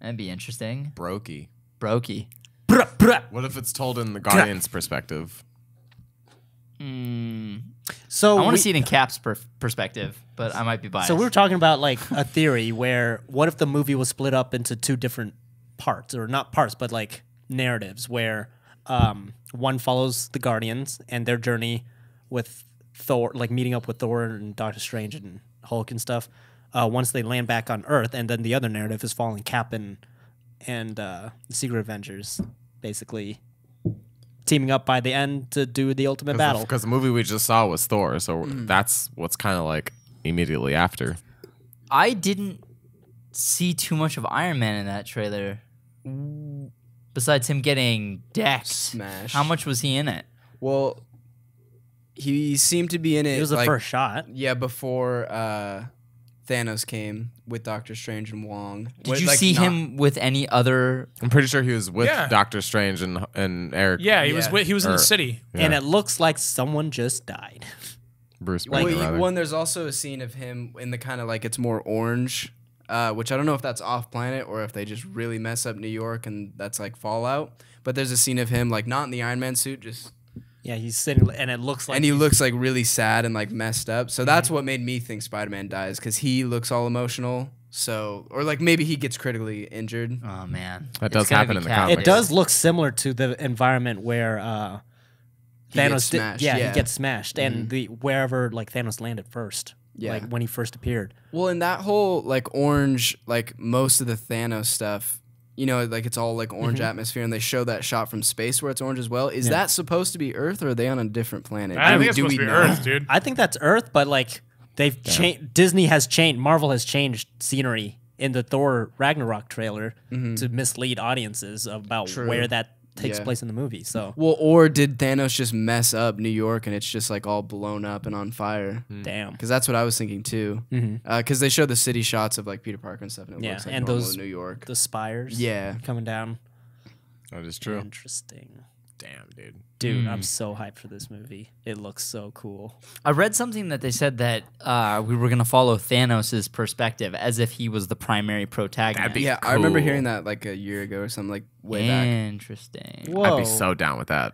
That'd be interesting. Brokey. Brokey. What if it's told in the Guardian's perspective? So I want we- to see it in Cap's perspective, but I might be biased. So we were talking about like a theory where what if the movie was split up into two different parts, or not parts, but like narratives, where one follows the Guardians and their journey with Thor, like meeting up with Thor and Doctor Strange and Hulk and stuff. Once they land back on Earth, and then the other narrative is following Cap and the Secret Avengers, basically teaming up by the end to do the ultimate battle. Because the movie we just saw was Thor, so that's what's kind of like immediately after. I didn't see too much of Iron Man in that trailer. Besides him getting decked. Smashed. How much was he in it? Well, he seemed to be in it. It was the like, first shot. Yeah, before Thanos came with Doctor Strange and Wong. Did you see him with any other? I'm pretty sure he was with Yeah. Doctor Strange and Eric. Yeah, he was Yeah. he was in Or- the city. And Yeah. it looks like someone just died. Bruce Well, Banner, rather. one, there's also a scene of him in the kind of like it's more orange, which I don't know if that's off planet or if they just really mess up New York and that's like Fallout. But there's a scene of him like not in the Iron Man suit, just Yeah, he's sitting, and it looks like and he he's- looks like really sad and like messed up. So that's what made me think Spider-Man dies because he looks all emotional. So or like maybe he gets critically injured. Oh man, That It's does gotta happen be in the Cap. comics. It does look similar to the environment where He Thanos gets smashed, he yeah. gets smashed, and the wherever like Thanos landed first, Yeah. like when he first appeared. Well, in that whole like orange, like most of the Thanos stuff, like it's all like orange atmosphere, and they show that shot from space where it's orange as well. Is that supposed to be Earth, or are they on a different planet? I think Do it's supposed to be know? Earth, dude. I think that's Earth, but like they've changed. Disney has changed. Marvel has changed scenery in the Thor Ragnarok trailer to mislead audiences about True. where that takes Yeah. place in the movie. So Well, or did Thanos just mess up New York and it's just like all blown up and on fire? damn. Because that's what I was thinking too. Because they show the city shots of like Peter Parker and stuff, and it Yeah, looks like and normal those- New York. The spires, Yeah. coming down. That is true. Interesting, Damn, dude. dude. I'm so hyped for this movie. It looks so cool. I read something that they said that we were gonna follow Thanos' perspective as if he was the primary protagonist. That'd be Yeah, I remember cool. hearing that like a year ago or something, like way back. Interesting. Whoa. I'd be so down with that.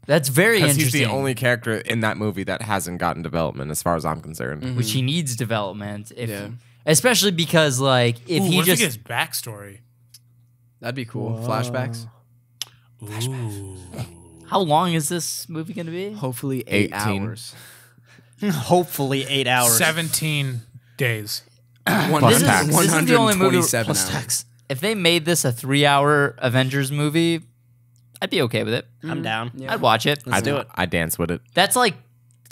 That's very Because interesting. he's the only character in that movie that hasn't gotten development, as far as I'm concerned. which he needs development. Yeah. Especially because like if Ooh, he what if just he gets backstory? That'd be cool. Flashbacks. Ooh. how long is this movie gonna be? Hopefully 8 18. hours. Hopefully 8 hours. 17 days. Plus tax. This is the only movie 127 plus hours. tax. If they made this a 3-hour Avengers movie, I'd be okay with it. I'm down. Yeah. I'd watch it. Let's do it. I dance with it. That's like,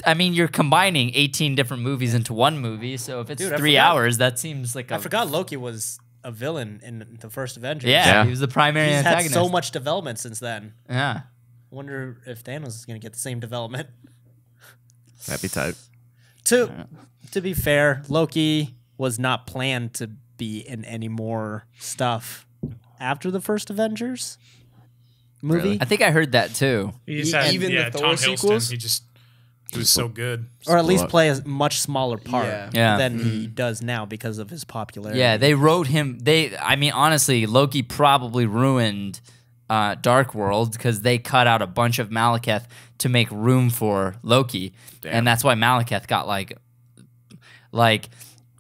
I mean, you're combining 18 different movies into one movie. So if it's Dude, I 3 forgot. hours, that seems like I forgot Loki was a villain in the first Avengers. Yeah, Yeah. he was the primary He's had antagonist. so much development since then. Yeah. Wonder if Thanos is going to get the same development. That'd be tight. To be fair, Loki was not planned to be in any more stuff after the first Avengers movie. Really? I think I heard that too. He just had, Even the Thor Tom Hiddleston. sequels? He was so good. Or at least What? play a much smaller part Yeah. than he does now because of his popularity. Yeah, they wrote him. I mean, honestly, Loki probably ruined Dark World because they cut out a bunch of Malekith to make room for Loki, and that's why Malekith got like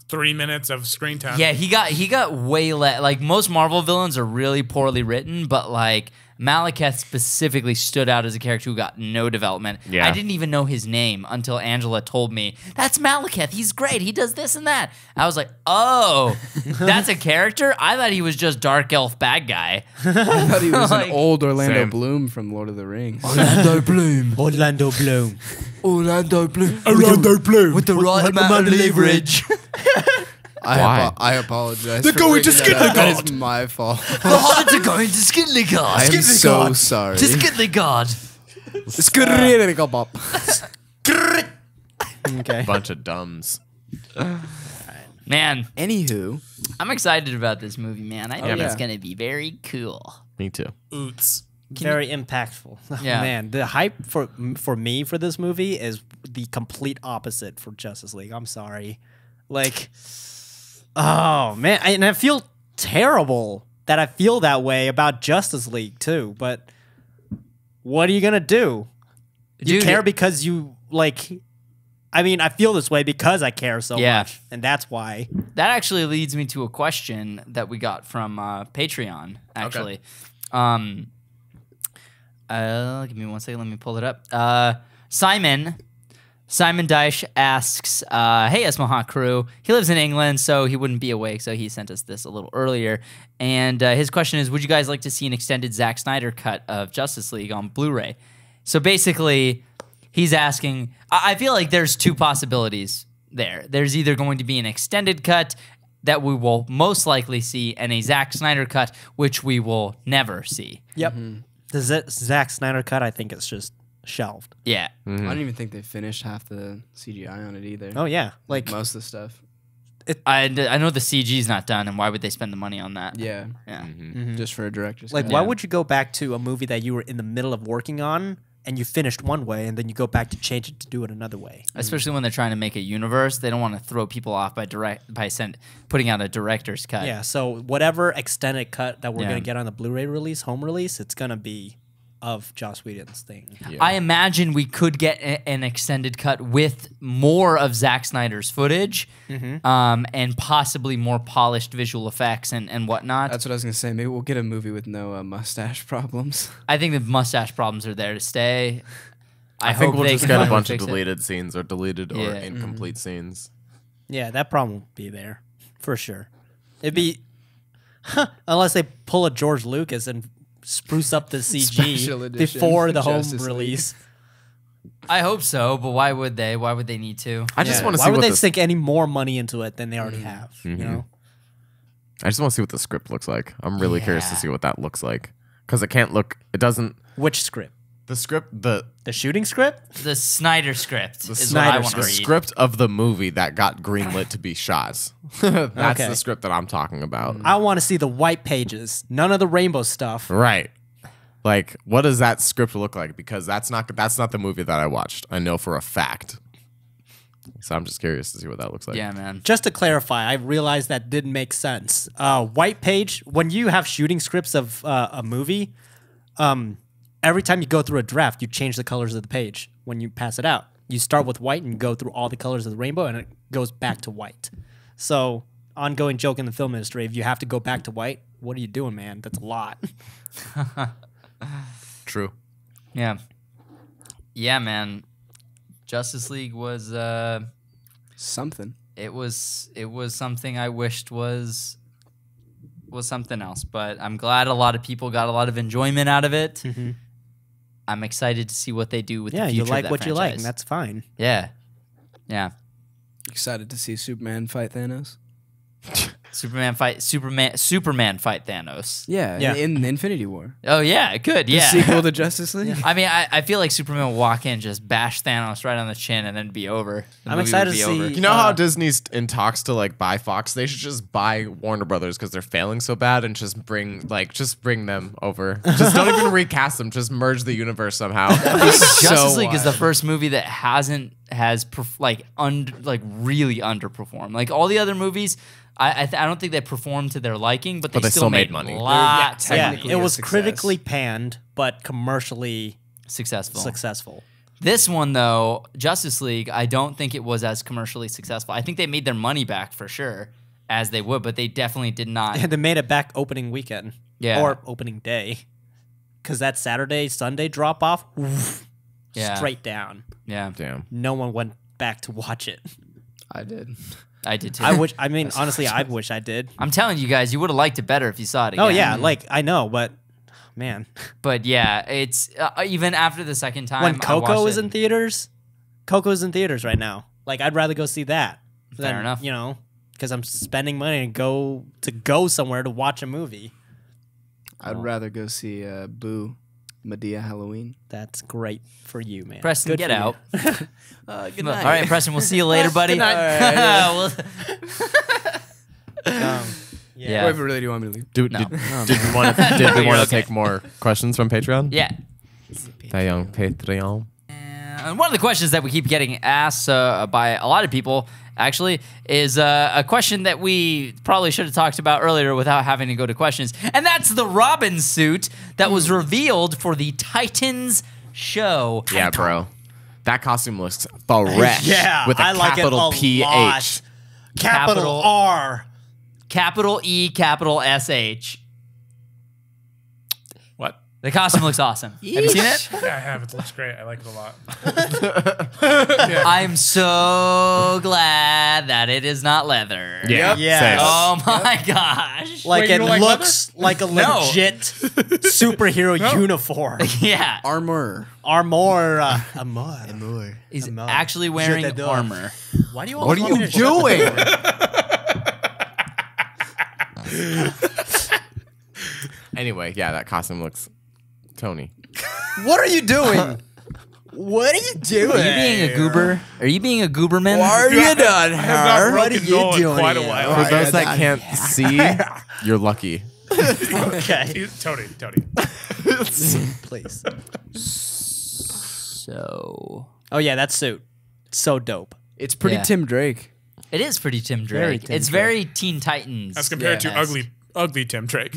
3 minutes of screen time. yeah, he got way less. Like most Marvel villains are really poorly written, but like Malekith specifically stood out as a character who got no development. Yeah. I didn't even know his name until Angela told me, that's Malekith. He's great. He does this and that. I was like, oh, that's a character? I thought he was just dark elf bad guy. I thought he was Like- an old Orlando Same. Bloom from Lord of the Rings. Orlando Bloom. Orlando Bloom. Orlando Bloom. Bloom. With the right amount of leverage. Why? I apologize. They're for going to bringing that up. That is Skidlegard. my fault. The hobbits are going to Skidlegard. I am so sorry. To Skidlegard. Skidlegard. Okay. Bunch of dumbs. Man, Anywho, I'm excited about this movie, man. I think yeah. it's going to be very cool. Me too. Oots. Very impactful. Yeah. Man, the hype for me for this movie is the complete opposite for Justice League. I'm sorry. Like, oh man, and I feel terrible that I feel that way about Justice League too. But what are you gonna do? You Dude, care because you like. I mean, I feel this way because I care so Yeah. much, and that's why. That actually leads me to a question that we got from Patreon, actually. Give me 1 second. Let me pull it up. Simon Dyche asks, hey, Esmohawk crew. He lives in England, so he wouldn't be awake, so he sent us this a little earlier. And his question is, would you guys like to see an extended Zack Snyder cut of Justice League on Blu-ray? So basically, he's asking, I feel like there's two possibilities there. There's either going to be an extended cut that we will most likely see and a Zack Snyder cut, which we will never see. Yep. The Zack Snyder cut, I think it's just shelved. Yeah. I don't even think they finished half the CGI on it either. Oh yeah, like Most of the stuff. I know the CG's not done, and why would they spend the money on that? Yeah. Yeah. Just for a director's Like, cut. why would you go back to a movie that you were in the middle of working on and you finished one way and then you go back to change it to do it another way? Especially when they're trying to make a universe, they don't want to throw people off by putting out a director's cut. Yeah, so whatever extended cut that we're Yeah. going to get on the Blu-ray release, home release, it's going to be of Joss Whedon's thing. I imagine we could get an extended cut with more of Zack Snyder's footage, and possibly more polished visual effects and whatnot. That's what I was gonna say. Maybe we'll get a movie with no mustache problems. I think the mustache problems are there to stay. I think hope we'll they just can get a finally bunch of fix it. deleted scenes or deleted or Yeah. incomplete scenes. Yeah, that problem will be there for sure. It'd be unless they pull a George Lucas and spruce up the Special CG edition before the home Justice League. release. I hope so, but why would they? Why would they need to? I just Yeah. want to Why see would what they this. sink any more money into it than they already have? You know, I just want to see what the script looks like. I'm really curious to Yeah. see what that looks like because it can't look. It doesn't. which script? The script. The Shooting script? The Snyder script is Snyder what I want to the read. script of the movie that got greenlit to be shot. That's Okay. the script that I'm talking about. I want to see the white pages, none of the rainbow stuff. Right. Like, what does that script look like? Because that's not the movie that I watched. I know for a fact. So I'm just curious to see what that looks like. Yeah, man. Just to clarify, I realized that didn't make sense. White page, when you have shooting scripts of a movie, every time you go through a draft, you change the colors of the page when you pass it out. You start with white and go through all the colors of the rainbow, and it goes back to white. So, ongoing joke in the film industry, if you have to go back to white, what are you doing, man? That's a lot. True. Yeah. Yeah, man. Justice League was Something. it was something I wished was was something else, but I'm glad a lot of people got a lot of enjoyment out of it. I'm excited to see what they do with the future you of like that what you like, and franchise. that's fine. Yeah. Yeah. Excited to see Superman fight Thanos. Superman fight Thanos. Yeah, in Infinity War. Oh yeah, good. The Yeah. sequel to Justice League. I mean, I feel like Superman will walk in, just bash Thanos right on the chin, and then be over. The I'm movie excited would to be see- over. You know how Disney's in talks to like buy Fox? They should just buy Warner Brothers because they're failing so bad, and just bring them over. Just don't even recast them. Just merge the universe somehow. Justice League is the first movie that really underperformed. Like all the other movies, I don't think they performed to their liking, but they still made money. Lots. Yeah, Technically it a was success. critically panned, but commercially successful. This one though, Justice League, I don't think it was as commercially successful. I think they made their money back for sure, as they would, but they definitely did not. They made it back opening weekend. Yeah. Or opening day. Because that Saturday, Sunday drop off, Yeah. straight down. Yeah, Damn. No one went back to watch it. I did. I did too. I wish I did. I'm telling you guys, you would have liked it better if you saw it again. Oh, yeah. Like, I know, but man. But yeah, it's even after the second time. When I Coco watched is it- in theaters, Coco's in theaters right now. Like, I'd rather go see that. Fair enough. You know, because I'm spending money to go somewhere to watch a movie. I'd rather go see Boo, Medea Halloween. That's great for you, man. Preston, Good get for you. out. Good All right, Preston, we'll see you later, buddy. night. Yeah. Wait, really, do you want me to leave? Did we want to take more questions from Patreon? Yeah. Patreon. And one of the questions that we keep getting asked by a lot of people, actually, is a question that we probably should have talked about earlier without having to go to questions. And that's the Robin suit that was revealed for the Titans show. Yeah, bro. That costume looks fresh. Yeah, with a I like it capital a PH. lot. Capital R. Capital E, capital SH. What? The costume looks awesome. Have you seen it? Yeah, I have. It looks great. I like it a lot. I'm so glad that it is not leather. Yeah. Yeah. Same. Oh my gosh. Like Wait, you it don't like looks like a No. legit superhero uniform. Yeah. Armor. Armor. He's actually wearing Je t'adore. armor. Why do you What are you doing? Anyway, yeah, that costume looks Tony. What are you doing? What are you doing? Are you being a goober? Are you being a gooberman? Are you done, I have not What are broken you Noel in doing quite a here? while. For those that can't see, you're lucky. Okay. Tony. Please. So Oh yeah, that suit. So dope. It's pretty Yeah. Tim Drake. it is pretty Tim Drake. Very Tim it's Drake. very Teen Titans. As compared to esque. ugly Tim Drake.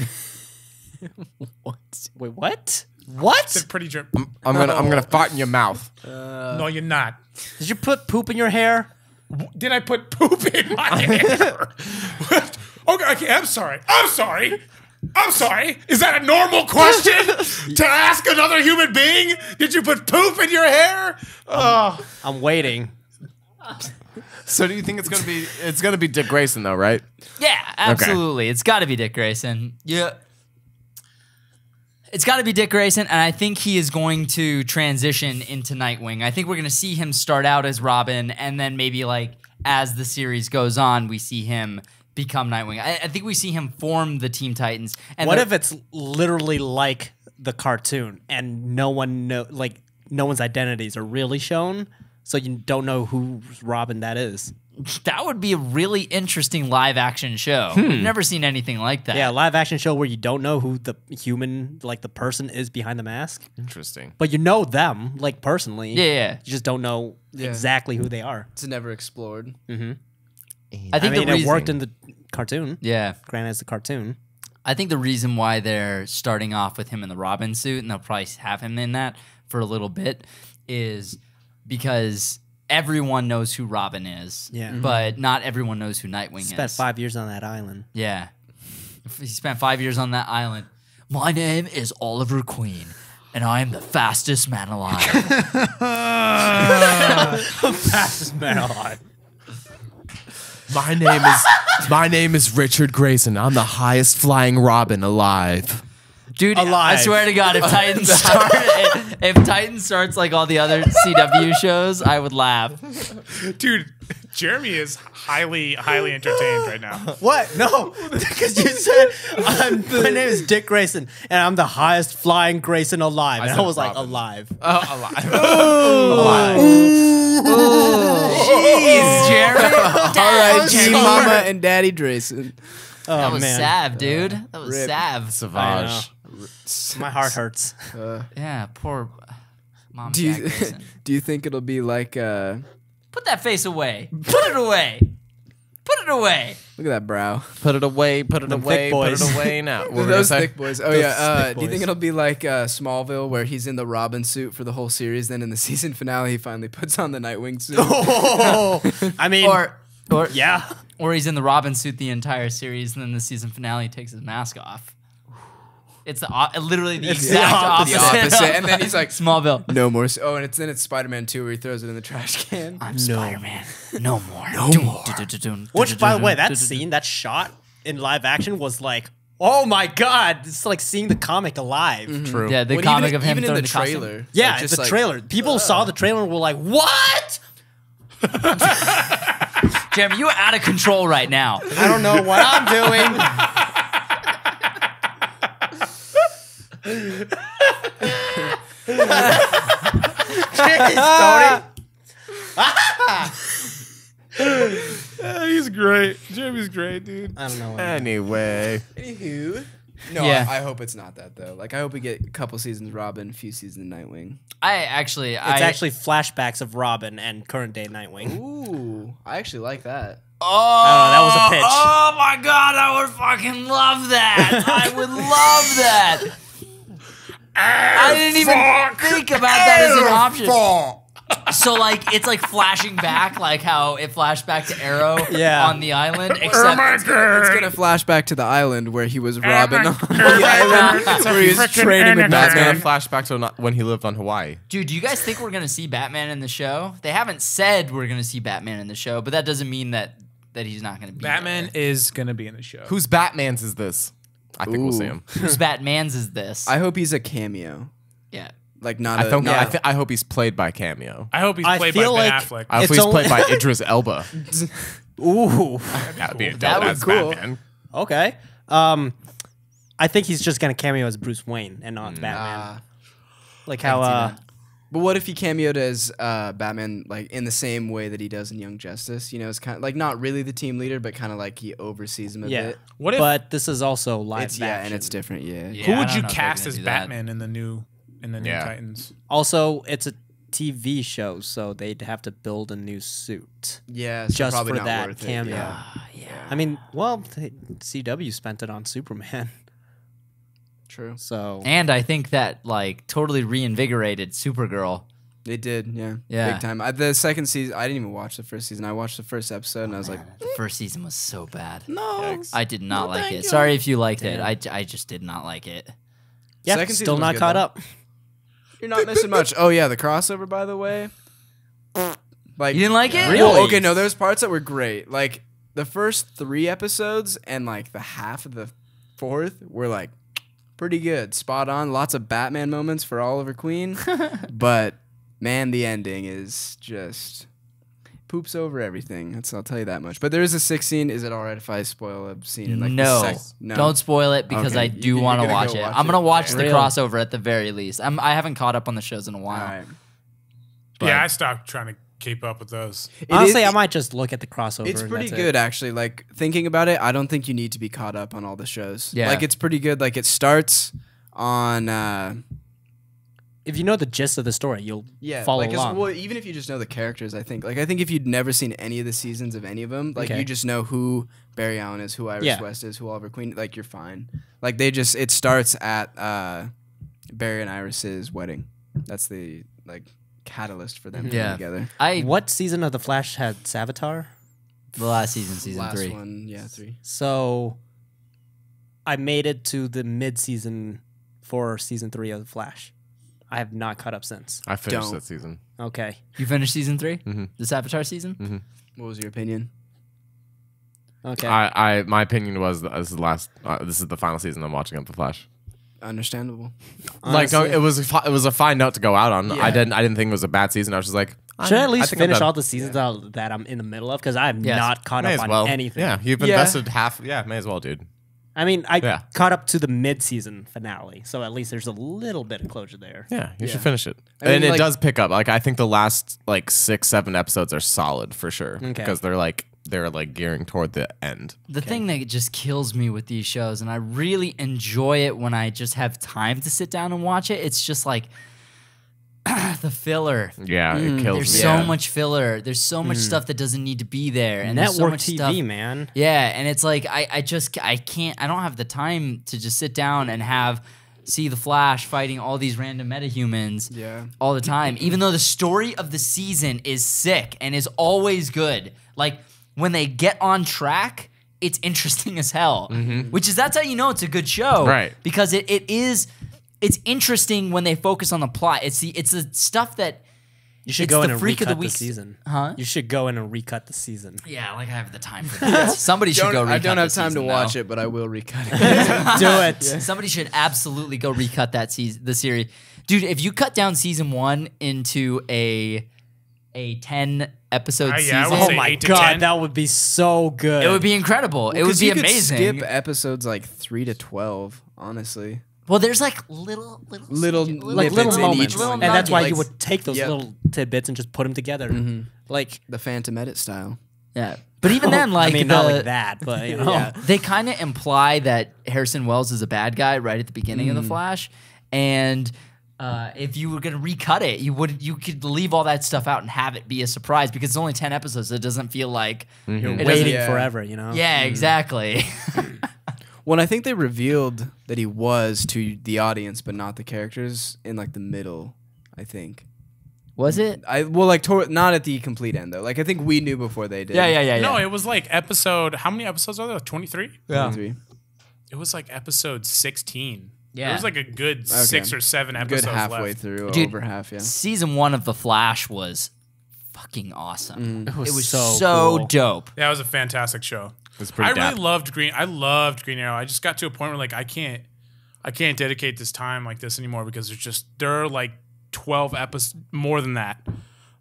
Wait, what? What? It's pretty drip. I'm gonna fart in your mouth. No, you're not. Did you put poop in your hair? Did I put poop in my hair? What? Okay, I'm sorry. Is that a normal question to ask another human being? Did you put poop in your hair? Oh, I'm waiting. So do you think it's gonna be Dick Grayson though, right? Yeah, absolutely. It's got to be Dick Grayson. Yeah. It's got to be Dick Grayson, and I think he is going to transition into Nightwing. I think we're going to see him start out as Robin, and then maybe like as the series goes on, we see him become Nightwing. I think we see him form the Teen Titans. And What if it's literally like the cartoon and no one's identities are really shown, so you don't know whose Robin that is? that would be a really interesting live action show. We've never seen anything like that. Yeah, live action show where you don't know who the human, like the person is behind the mask, Interesting. but you know them like personally. Yeah. You just don't know exactly who they are. It's never explored. I think I mean, the it reason, worked in the cartoon. Yeah. Granted, it's a cartoon. I think the reason why they're starting off with him in the Robin suit, and they'll probably have him in that for a little bit, is because everyone knows who Robin is. Yeah. But not everyone knows who Nightwing Spent is. 5 years on that island. Yeah. He spent 5 years on that island. My name is Oliver Queen, and I am the fastest man alive. Fastest man alive. My name is Richard Grayson. I'm the highest flying Robin alive. Dude, Alive. I swear to God, if Titan starts like all the other CW shows, I would laugh. Dude, Jeremy is highly entertained right now. What? No, because you said my name is Dick Grayson, and I'm the highest flying Grayson alive. And I said was like, Robin. alive. Alive. Jeez, Jeremy. R.I.G. Mama and Daddy Drayson. Oh That was man, Sav, dude. That was Rip. Sav. Savage. my heart hurts. Yeah, poor mom. Do Jack you Grayson. do you think it'll be like Put that face away. Put it away. Put it away. look at that brow? Put it away. Put it Them away. thick Put boys. it away now. What were we Those gonna say? thick boys. Oh Those yeah. thick Do you think boys. it'll be like Smallville, where he's in the Robin suit for the whole series? Then in the season finale, he finally puts on the Nightwing suit. I mean, Or yeah. or he's in the Robin suit the entire series, and then the season finale he takes his mask off. It's literally the exact opposite. The opposite. And then he's like, Smallville. no more. Oh, and then it's Spider-Man 2 where he throws it in the trash can. I'm Spider-Man. No more. Which, by the way, that scene, that shot in live action was like, oh my god, it's like seeing the comic alive. True. Yeah, the When comic even, of him even in throwing the the costume. trailer. Yeah, like, just the like, trailer. People saw the trailer and were like, what? Jeremy, you're out of control right now. I don't know what I'm doing. Jeez, Tony. He's great. Jeremy's great, dude. I don't know. Anyway. Anywho. No, Yeah. I hope it's not that though. Like I hope we get a couple seasons Robin, a few seasons Nightwing. It's actually flashbacks of Robin and current day Nightwing. Ooh, I actually like that. Oh, that was a pitch. Oh my god, I would fucking love that. I would love that. I didn't even think about that as an option. So like it's like flashing back, like how it flashed back to Arrow Yeah. on the island, except It's gonna flash back to the island where he was Robin on the island, where he was training with That's gonna Batman. flash back to when he lived on Hawaii. dude, do you guys think we're gonna see Batman in the show? They haven't said we're gonna see Batman in the show, but that doesn't mean that he's not gonna be Batman there. is gonna be in the show. Whose Batman's is this? I think we'll see him. Whose Batman's is this? I hope he's a cameo, yeah. like not. I, think, not I hope he's played by Cameo. I hope he's I played by feel Ben like- Affleck. I hope It's he's only- played by Idris Elba. Ooh. That'd be That would as be cool. Batman. Okay. I think he's just gonna cameo as Bruce Wayne and not Batman. Like how But what if he cameoed as Batman, like in the same way that he does in Young Justice? You know, it's kind of like not really the team leader, but kind of like he oversees him a yeah. bit. What if- but this is also live It's action. and it's different. Yeah. Yeah, Who I would don't you know if they're cast gonna as do that. Batman in the new Yeah. Titans? Also, it's a TV show, so they'd have to build a new suit Yeah. So just probably for not that worth it, cameo. yeah. I mean, well, CW spent it on Superman, True. so And I think that like totally reinvigorated Supergirl. They did. Yeah. Yeah. Big time. The second season, I didn't even watch the first season. I watched the first episode, and I was like, The first season was so bad. no. I did not like thank it. you. Sorry if you liked it. I just did not like it. yeah, Second season still was not good, caught though. up. You're not missing much. Oh yeah, the crossover, by the way. Like You didn't like it? Really? Well, okay, no, there's parts that were great. Like the first 3 episodes and like the half of the 4th were like pretty good, spot on. Lots of Batman moments for Oliver Queen, but man, the ending is just poops over everything. I'll tell you that much. But there is a 6th scene. Is it alright if I spoil a scene? In like No. no, Don't spoil it because Okay, I do you're want to gonna watch go it. watch I'm it? gonna watch the Really? crossover at the very least. I haven't caught up on the shows in a All while. right. Yeah, I stopped trying to keep up with those. Honestly, is- I might just look at the crossover. It's and pretty that's good, It. actually. Like thinking about it, I don't think you need to be caught up on all the shows. Yeah. Like it's pretty good. Like it starts on. If you know the gist of the story, you'll follow like along. well, even if you just know the characters, I think. Like I think if you'd never seen any of the seasons of any of them, like Okay. you just know who Barry Allen is, who Iris Yeah. West is, who Oliver Queen. Like you're fine. Like it starts at Barry and Iris's wedding. That's the like catalyst for them Yeah. getting together. What season of The Flash had Savitar? The last season, season Last 3. one, yeah, 3. So I made it to the mid-season for season 3 of The Flash. I have not caught up since. I finished Don't. that season. Okay. You finished season 3? Mm-hmm. The Avatar season? What was your opinion? Okay. My opinion was that this is the final season I'm watching of The Flash. Understandable. Like it was a fine note to go out on. Yeah. I didn't think it was a bad season. I was just like, Should I at I least think I'm finish done. all the seasons that I'm in the middle of? Because I'm Yes. not caught May up as on well. anything. Yeah, you've Yeah. invested half. Yeah, may as well, dude. I mean, I Yeah. caught up to the mid-season finale, so at least there's a little bit of closure there. Yeah, you Yeah. should finish it. I mean, And it like- does pick up. Like I think the last like 6-7 episodes are solid for sure Okay. because they're like gearing toward the end. The thing that just kills me with these shows, and I really enjoy it when I just have time to sit down and watch it, it's just like the filler. Yeah, it kills There's me. so much filler. There's so much stuff that doesn't need to be there. And there's so Network much TV, stuff. man. Yeah, and it's like I don't have the time to just sit down and see the Flash fighting all these random metahumans Yeah. all the time. Even though the story of the season is sick and is always good. Like when they get on track, it's interesting as hell. That's how you know it's a good show. Right. Because it's interesting when they focus on the plot. It's the stuff that You should It's go the in and freak of the recut the week. season. Huh? You should go in and recut the season. yeah, like I have the time for that. Somebody should go recut I don't have the time to season, watch though. it, but I will recut it. Do it. Somebody should absolutely go recut that the series. Dude, if you cut down season 1 into a 10 episode Yeah, I season, would Oh say my 8 to god, 10. that would be so good. it would be incredible. it would 'Cause be you could amazing. skip episodes like 3 to 12, honestly. Well, there's like little Little like snippets little in moments, each one. and that's why Like, you would take those yep. little tidbits and just put them together. Like, the Phantom Edit style. Yeah. But even then, like, I mean, not like that, but you know. Yeah. they kind of imply that Harrison Wells is a bad guy right at the beginning of The Flash. And if you were going to recut it, you could leave all that stuff out and have it be a surprise because it's only 10 episodes. So it doesn't feel like You're it doesn't- waiting Yeah. forever, you know. Yeah, exactly. Well, I think they revealed that he was to the audience, but not the characters in like the middle. I think. Was it? Not at the complete end though. Like I think we knew before they did. Yeah. No, it was like episode. How many episodes are there? 23. Yeah. 23. It was like episode 16. Yeah. There was like a good 6 or 7 episodes Good halfway left. through, Dude, over half. Yeah. Season 1 of The Flash was fucking awesome. It was so so cool. dope. Yeah, it was a fantastic show. It's pretty I really dap. loved Green. I loved Green Arrow. I just got to a point where like I can't dedicate this time like this anymore because there are like 12 episodes, more than that,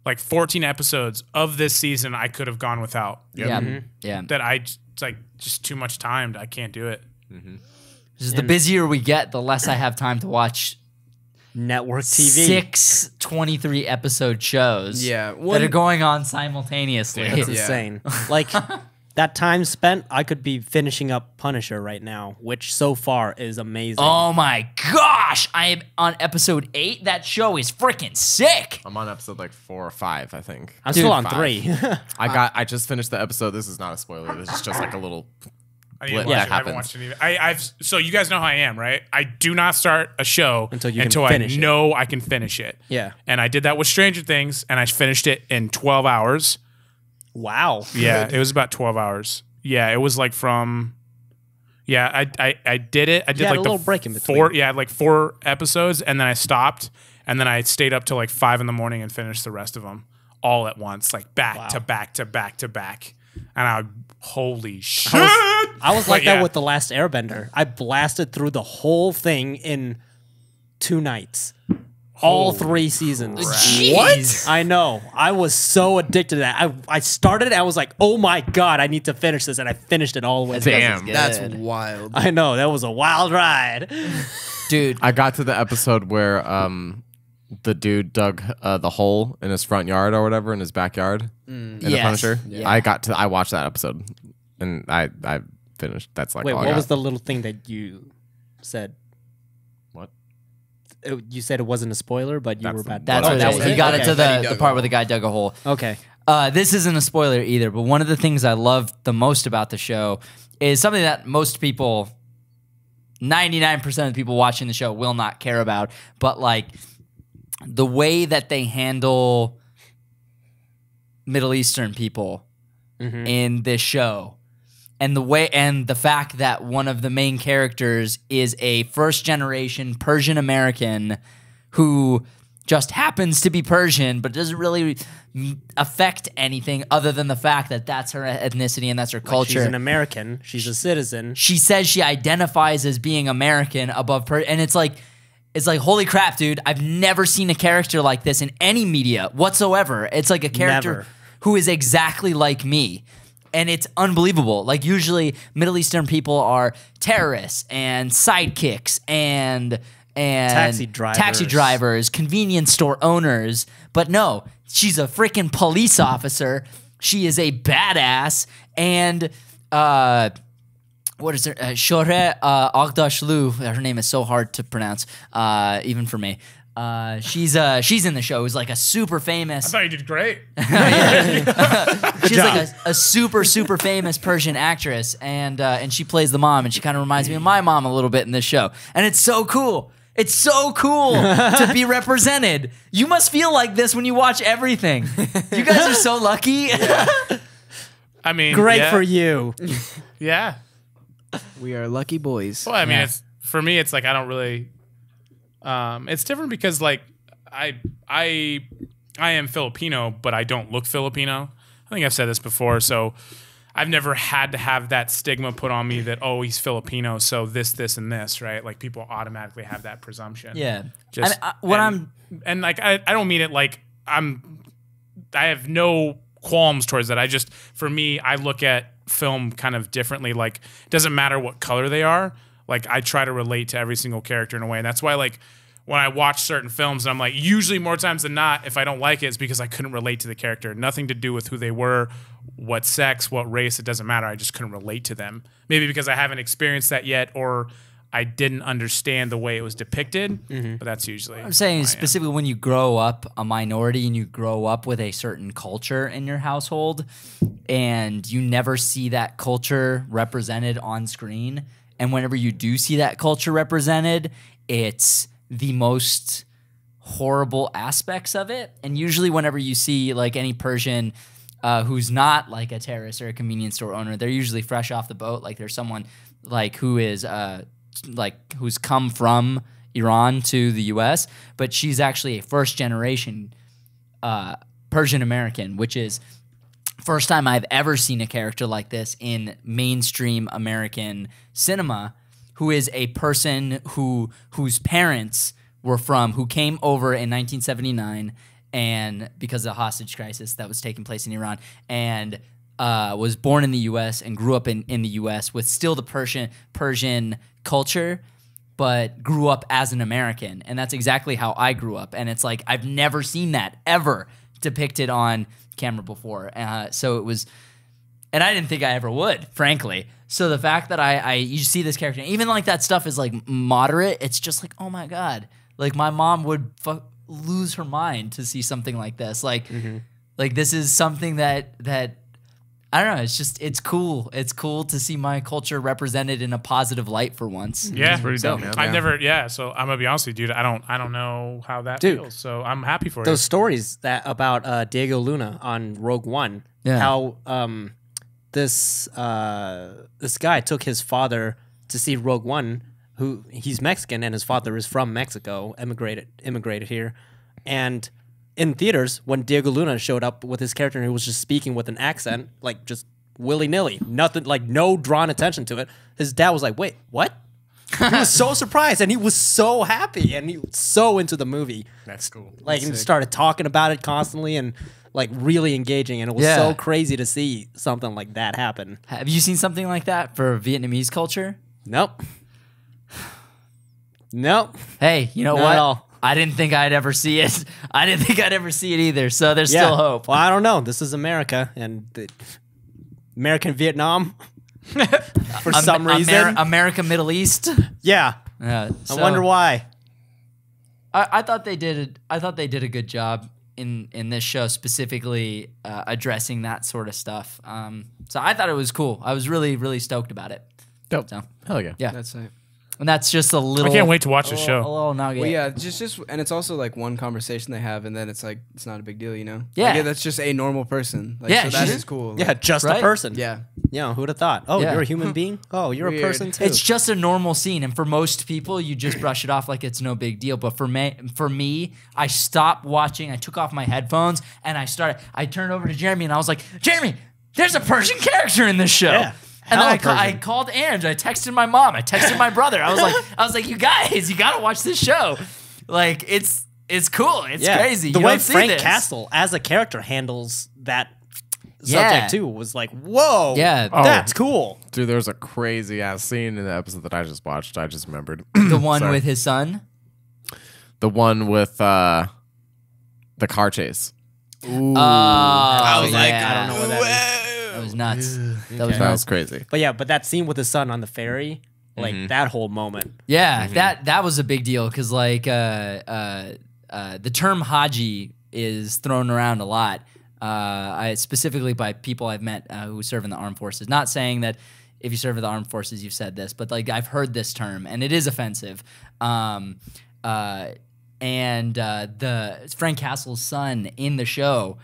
like 14 episodes of this season I could have gone without. Yeah. Yeah. That it's like just too much time. I can't do it. Just the busier we get, the less I have time to watch Network TV. 6 23 episode shows Yeah, that are going on simultaneously. It's Yeah. insane. Like that time spent, I could be finishing up Punisher right now, which so far is amazing. Oh my gosh! I am on episode 8. That show is freaking sick. I'm on episode like 4 or 5, I think. I'm still on 5. 3. I just finished the episode. This is not a spoiler. This is just like a little. I need to Blip watch that it. I haven't happens. watched it either. So you guys know how I am, right? I do not start a show Until you can until I finish it. know I can finish it. Yeah. And I did that with Stranger Things, and I finished it in 12 hours. Wow. Yeah, it was about 12 hours. Yeah, it was like from. Yeah, I did it. I did had like a the little break in between. 4. Yeah, like 4 episodes, and then I stopped, and then I stayed up till like 5 in the morning and finished the rest of them all at once, like back to back to back to back. And holy shit! I was like But that yeah. with The Last Airbender. I blasted through the whole thing in 2 nights. All 3 seasons. Jeez. I know. I was so addicted to that. I started it, I was like, oh my God, I need to finish this. And I finished it all the way through. Damn. That's Good. wild. I know. That was a wild ride. Dude, I got to the episode where the dude dug the hole in his front yard or whatever in his backyard in the Yes. Punisher. Yeah. I watched that episode and I finished. That's like Wait, all I what got. was the little thing that you said? What? You said it wasn't a spoiler, but you That's were the- about that's Oh, what that it was is. He it? got Okay. it to That he the dug part a where the guy dug a hole. Okay. This isn't a spoiler either, but one of the things I loved the most about the show is something that most people, 99% of the people watching the show will not care about, but like the way that they handle Middle Eastern people in this show. And the fact that one of the main characters is a first generation Persian American who just happens to be Persian, but doesn't really affect anything other than the fact that that's her ethnicity and that's her culture. She's an American. She's a citizen. She says she identifies as being American above and it's like holy crap, dude! I've never seen a character like this in any media whatsoever. It's like a character Never. who is exactly like me. And it's unbelievable. Like usually Middle Eastern people are terrorists and sidekicks and taxi drivers, convenience store owners. But no, she's a freaking police officer. She is a badass. And what is her? Shore Agdashlu. Her name is so hard to pronounce, even for me. She's in the show. Who's like a super famous. I thought you did great. She's like a super famous Persian actress, and she plays the mom, and she kind of reminds me of my mom a little bit in this show, and it's so cool. It's so cool to be represented. You must feel like this when you watch everything. You guys are so lucky. Yeah. I mean, Great for you. Yeah. We are lucky boys. Well, I mean, it's for me. It's like I don't really. It's different because like I am Filipino, but I don't look Filipino. I think I've said this before, so I've never had to have that stigma put on me that, oh, he's Filipino, so this, and this, right? Like people automatically have that presumption. Yeah. Just and like I don't mean it like I have no qualms towards that. For me, I look at film kind of differently. Like it doesn't matter what color they are. Like I try to relate to every single character in a way. And that's why like when I watch certain films, I'm like, usually more times than not, if I don't like it, it's because I couldn't relate to the character. Nothing to do with who they were, what sex, what race, it doesn't matter. I just couldn't relate to them. Maybe because I haven't experienced that yet, or I didn't understand the way it was depicted. But that's usually I'm saying specifically when you grow up a minority and you grow up with a certain culture in your household and you never see that culture represented on screen. And whenever you do see that culture represented, it's the most horrible aspects of it. And usually whenever you see like any Persian who's not like a terrorist or a convenience store owner, they're usually fresh off the boat. Like there's someone like who is who's come from Iran to the US, but she's actually a first generation Persian American, which is first time I've ever seen a character like this in mainstream American cinema, who is a person whose parents who came over in 1979 and because of the hostage crisis that was taking place in Iran, and was born in the U.S. and grew up in the U.S. with still the Persian culture, but grew up as an American. And that's exactly how I grew up. And it's like I've never seen that ever depicted on camera before. So it was, and I didn't think I ever would, frankly. So the fact that you see this character, even like that stuff is like moderate, it's just like, oh my God. Like my mom would lose her mind to see something like this. Like, like this is something that I don't know. It's cool. It's cool to see my culture represented in a positive light for once. Yeah, pretty dope, man. I've never. Yeah, so I'm gonna be honest with you, dude. I don't know how that feels. So I'm happy for Those you. stories that about Diego Luna on Rogue One, how this guy took his father to see Rogue One, who he's Mexican and his father is from Mexico, immigrated here, and in theaters, when Diego Luna showed up with his character, he was just speaking with an accent, like just willy-nilly, nothing, like no drawn attention to it. His dad was like, "Wait, what?" He was so surprised, and he was so happy, and he was so into the movie. That's cool. Like, and started talking about it constantly, and like really engaging, and it was so crazy to see something like that happen. Have you seen something like that for Vietnamese culture? Nope. Nope. Hey, you know Not what? at all. I didn't think I'd ever see it. I didn't think I'd ever see it either. So there's still hope. Well, I don't know. This is America, and American Vietnam. For some reason, America, Middle East. yeah. I wonder why. I thought they did. I thought they did a good job in this show, specifically addressing that sort of stuff. So I thought it was cool. I was really, really stoked about it. Dope. So Hell yeah. yeah. That's it. And that's just a little. I can't wait to watch the a show. little nugget. Well, yeah, just and it's also like one conversation they have, and then it's like it's not a big deal, you know? Yeah. Like, that's just a normal person. Like, Yeah, so that she's- is cool. Yeah, Like, just Right? a person. yeah. You know, who'd have thought? Oh, Yeah. you're a human being? Oh, you're a Weird. person too. It's just a normal scene, and for most people, you just brush it off like it's no big deal. But for me, I stopped watching. I took off my headphones and I turned over to Jeremy, and I was like, Jeremy, there's a Persian character in this show. Yeah. And then Hella I Persian. called Ange. I texted my mom. I texted my brother. I was like, you guys, you gotta watch this show. Like, it's cool. It's crazy. The You way don't see Frank this. Castle as a character handles that Yeah. subject too was like, whoa, Yeah. that's cool. Dude, there was a crazy ass scene in the episode that I just watched. I just remembered. The one Sorry. with his son. The one with the car chase. Oh, I was like, I don't know what that is. That was nuts. That was That was nuts. crazy. But yeah, but that scene with his son on the ferry, like that whole moment. Yeah, that was a big deal because like the term Haji is thrown around a lot. Specifically by people I've met who serve in the armed forces. Not saying that if you serve in the armed forces you've said this, but like I've heard this term and it is offensive. And the Frank Castle's son in the show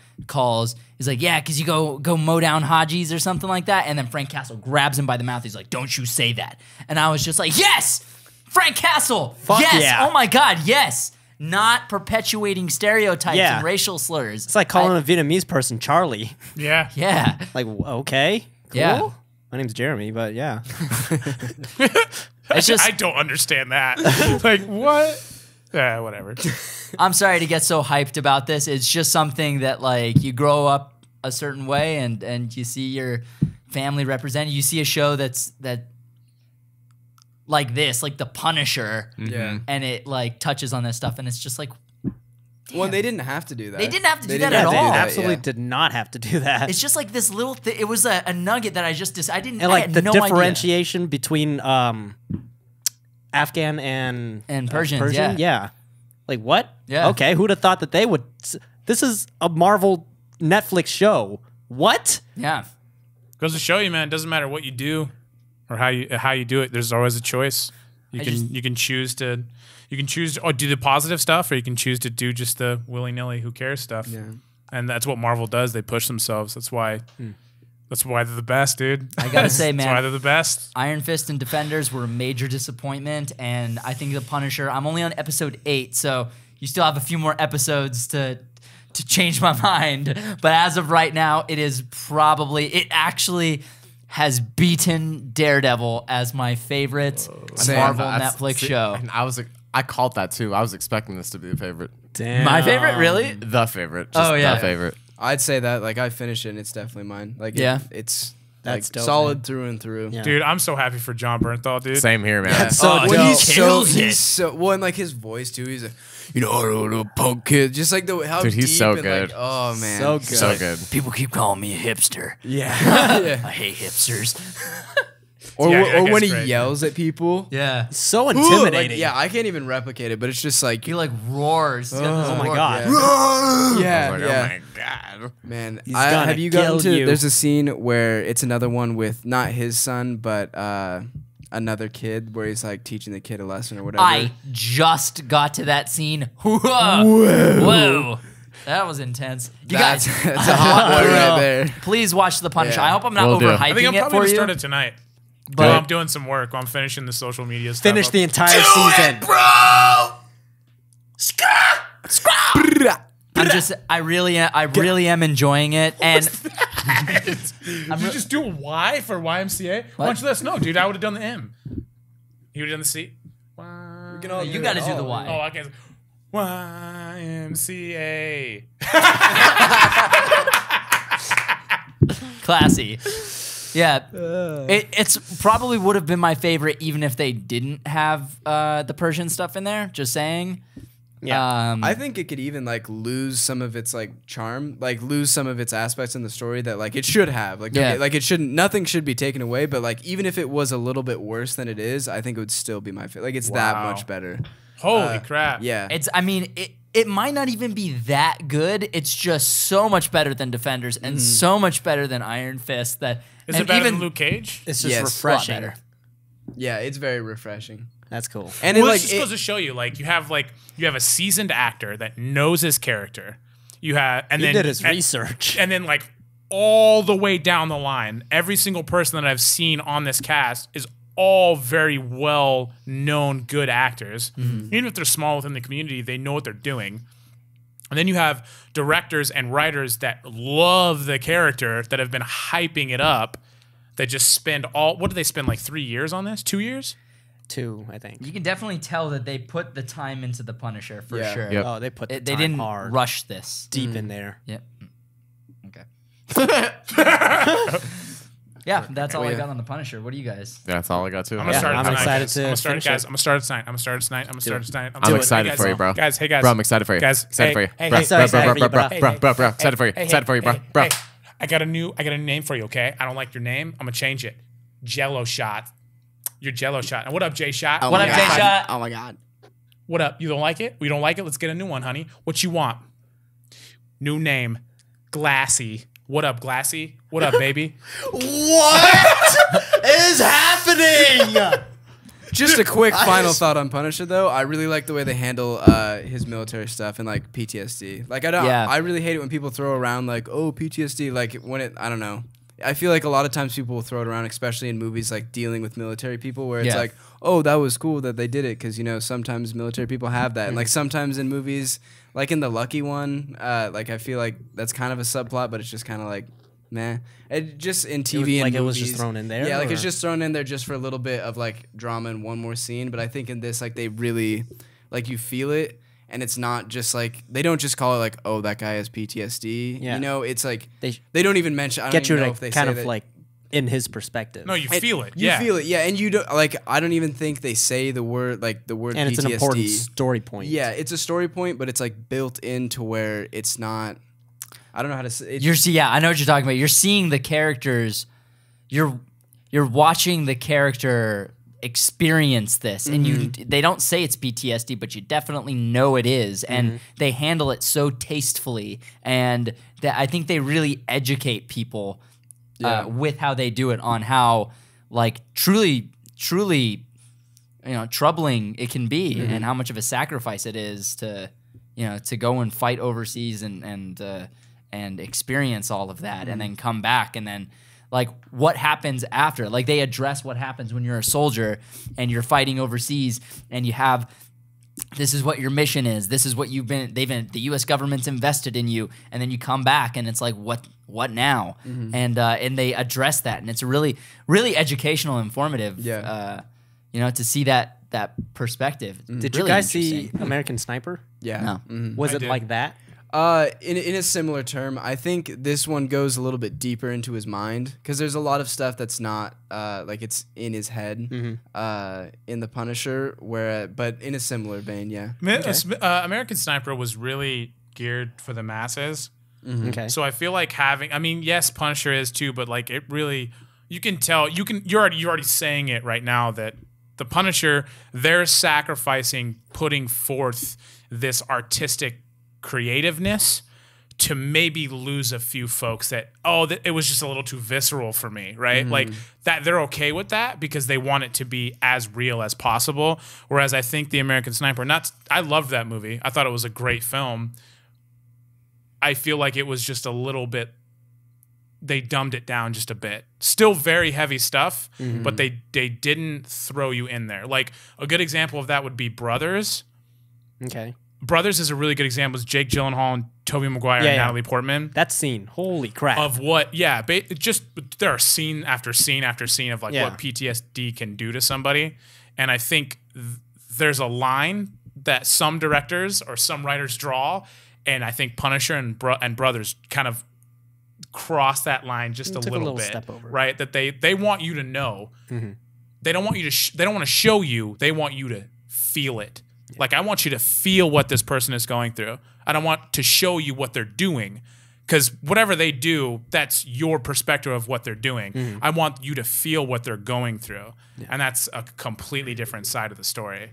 he's like, yeah, because you go mow down Hajis or something like that. And then Frank Castle grabs him by the mouth. He's like, don't you say that. And I was just like, yes, Frank Castle. Yes. yeah. Oh my God. Yes. Not perpetuating stereotypes Yeah. and racial slurs. It's like calling a Vietnamese person Charlie. Yeah. Yeah. Like, okay, cool. Yeah. My name's Jeremy, but yeah. It's just, I don't understand that. Like, what? Yeah, whatever. I'm sorry to get so hyped about this. It's just something that like you grow up a certain way and you see your family represented. You see a show that like this, like The Punisher, Yeah. and it like touches on this stuff, and it's just like Well, they didn't have to do that. They didn't have to do They that didn't at have to do all. that, Absolutely yeah. did not have to do that. it's just like this little thing. It was a nugget that I didn't. And I like had the no idea. differentiation between Afghan and Persians, yeah. Like what? Yeah. Okay, who'd have thought that they would? This is a Marvel Netflix show. What? Yeah. Goes to show you, man. It doesn't matter what you do or how you do it. There's always a choice. You can choose to do the positive stuff, or you can choose to do just the willy nilly who cares stuff. Yeah. And that's what Marvel does. They push themselves. That's why. That's why they're the best, dude. I gotta say, That's why man, they're the best. Iron Fist and Defenders were a major disappointment, and I think The Punisher. I'm only on episode 8, so you still have a few more episodes to change my mind. But as of right now, it actually has beaten Daredevil as my favorite Same. Marvel That's- Netflix see, show. And I called that too. I was expecting this to be the favorite. Damn. My favorite, really? The favorite. Just Oh, yeah. The favorite. I'd say that like I finished it and it's definitely mine. Like Yeah. it's That's like dope, solid man. through and through. Yeah. Dude, I'm so happy for John Bernthal, dude. Same here, man. So Oh, dope. dude, He's kills it. well, and like his voice too. He's a, little punk kid, just like the how Dude, he's deep so and, good. Like, oh man, So good. So good. People keep calling me a hipster. Yeah. Yeah. I hate hipsters. Or Yeah, that or when guy's he great. yells at people. Yeah. So Ooh, like, intimidating. yeah, I can't even replicate it, but it's just like He like roars. He's got this Oh my roar. God. Yeah, I was like, yeah. oh my god. Man, He's have gonna you gotten kill to? you. There's a scene where it's another one with not his son, but another kid, where he's like teaching the kid a lesson or whatever. I just got to that scene. Whoa. That was intense. You That's, guys, that's a hot one right there. please watch The Punisher. Yeah. I hope I'm not Will do. I think overhyping I'm it probably for gonna you. start it tonight. But- While I'm doing some work. While I'm finishing the social media stuff. Finish the entire season. I really am enjoying it. And Did you just do a Y for YMCA? Why don't you let us know, dude? I would have done the M. You would have done the C? We can all you do got to it. do the Oh, Y. Oh, okay. YMCA. Classy. Yeah. It's probably would have been my favorite even if they didn't have the Persian stuff in there. Just saying. Yeah. I think it could even like lose some of its like charm, like lose some of its aspects in the story that like it should have. Like Yeah. like it shouldn't. Nothing should be taken away. But like even if it was a little bit worse than it is, I think it would still be my favorite. Like it's that Wow. much better. Holy crap. Yeah. It might not even be that good. It's just so much better than Defenders and so much better than Iron Fist that Is and it better even than Luke Cage? It's just Yes. refreshing. better. Yeah, it's very refreshing. That's cool. And Well, it this just goes to show you, like you have a seasoned actor that knows his character. You have, and He then did his research. and then like all the way down the line, every single person that I've seen on this cast is all very well known good actors. Even if they're small within the community, they know what they're doing. And then you have directors and writers that love the character, that have been hyping it up, that just spend what do they spend, like 3 years on this? 2 years? 2, I think. You can definitely tell that they put the time into the Punisher for Yeah. sure. Yep. Oh, they put the They time didn't hard, rush this. deep in there. Yep. Okay. Yeah, that's all I got on the Punisher. What do you guys? That's all I got too. I'm gonna start it I'm tonight. excited guys. to I'm gonna start, finish guys. it. I'm gonna start it tonight. I'm gonna start it tonight. I'm gonna start it tonight. I'm excited Hey, for you, bro. Guys, hey guys. Bro, I'm excited for you. Guys, excited hey, for you. hey, Bro, hey, so bro, excited bro, for you, bro, bro. bro, bro, bro, excited for you. Excited for you, bro. Bro. Hey, I got a new name for you. Okay, I don't like your name. I'm gonna change it. Jello Shot. Your Jello Shot. And what up, Jay Shot? Oh What my up, Jay God. Shot? Oh my God. What up? You don't like it? We don't like it? Let's get a new one, honey. What you want? New name. Glassy. What up, Glassy? What up, baby? What is happening? Just a quick final thought on Punisher, though. I really like the way they handle his military stuff and like PTSD. Like I really hate it when people throw around like, oh, PTSD. Like when I don't know. I feel like a lot of times people will throw it around, especially in movies like dealing with military people, where it's like, oh, that was cool that they did it, because sometimes military people have that, and like sometimes in movies, like in the Lucky one, like I feel like that's kind of a subplot, but it's just kind of like, meh. It just in TV and it was movies, just thrown in there. yeah, like or? it's just thrown in there just for a little bit of like drama and one more scene. But I think in this, like they really, like you feel it. And it's not just like, they don't just call it like, oh, that guy has PTSD. Yeah. It's like, They they don't even mention, I don't get you even know to if they kind say of that. like in his perspective. No, you And feel it. You Yeah. feel it, yeah. And you don't, like, I don't even think they say the word and PTSD. it's an important story point. Yeah, it's a story point, but it's like built into where it's not, I don't know how to say it. I know what you're talking about. You're seeing the characters. You're watching the character experience this, and they don't say it's PTSD, but you definitely know it is, and they handle it so tastefully, and I think they really educate people with how they do it, on how like truly troubling it can be, and how much of a sacrifice it is to go and fight overseas and experience all of that, and then come back, and then like what happens after. Like they address what happens when you're a soldier and you're fighting overseas, and you have, this is what your mission is, this is what the US government's invested in you, and then you come back and it's like, what now? And they address that, and it's really educational and informative. To see that perspective. Did Really you guys see interesting. American Sniper? Yeah. No. Was I it did. like that? In a similar term, I think this one goes a little bit deeper into his mind, because there's a lot of stuff that's not like it's in his head in the Punisher, but in a similar vein, yeah. American Sniper was really geared for the masses. Okay. So I feel like yes, Punisher is too, but like it really, you can tell, you're already saying it right now, that the Punisher, they're sacrificing putting forth this artistic creativeness to maybe lose a few folks that it was just a little too visceral for me, right? Like that, they're okay with that because they want it to be as real as possible. Whereas I think the American Sniper, I loved that movie. I thought it was a great film. I feel like it was just a little bit, they dumbed it down just a bit. Still very heavy stuff, but they didn't throw you in there. Like a good example of that would be Brothers. Okay. Brothers is a really good example. It's Jake Gyllenhaal and Tobey Maguire and Natalie Portman. That scene, holy crap. Of what, there are scene after scene after scene of like what PTSD can do to somebody. And I think there's a line that some directors or some writers draw, and I think Punisher and Brothers kind of cross that line just a little bit, step over. right? That they want you to know. They don't want you to. They don't want to show you. They want you to feel it. Like I want you to feel what this person is going through. I don't want to show you what they're doing, because whatever they do, that's your perspective of what they're doing. I want you to feel what they're going through, and that's a completely different side of the story.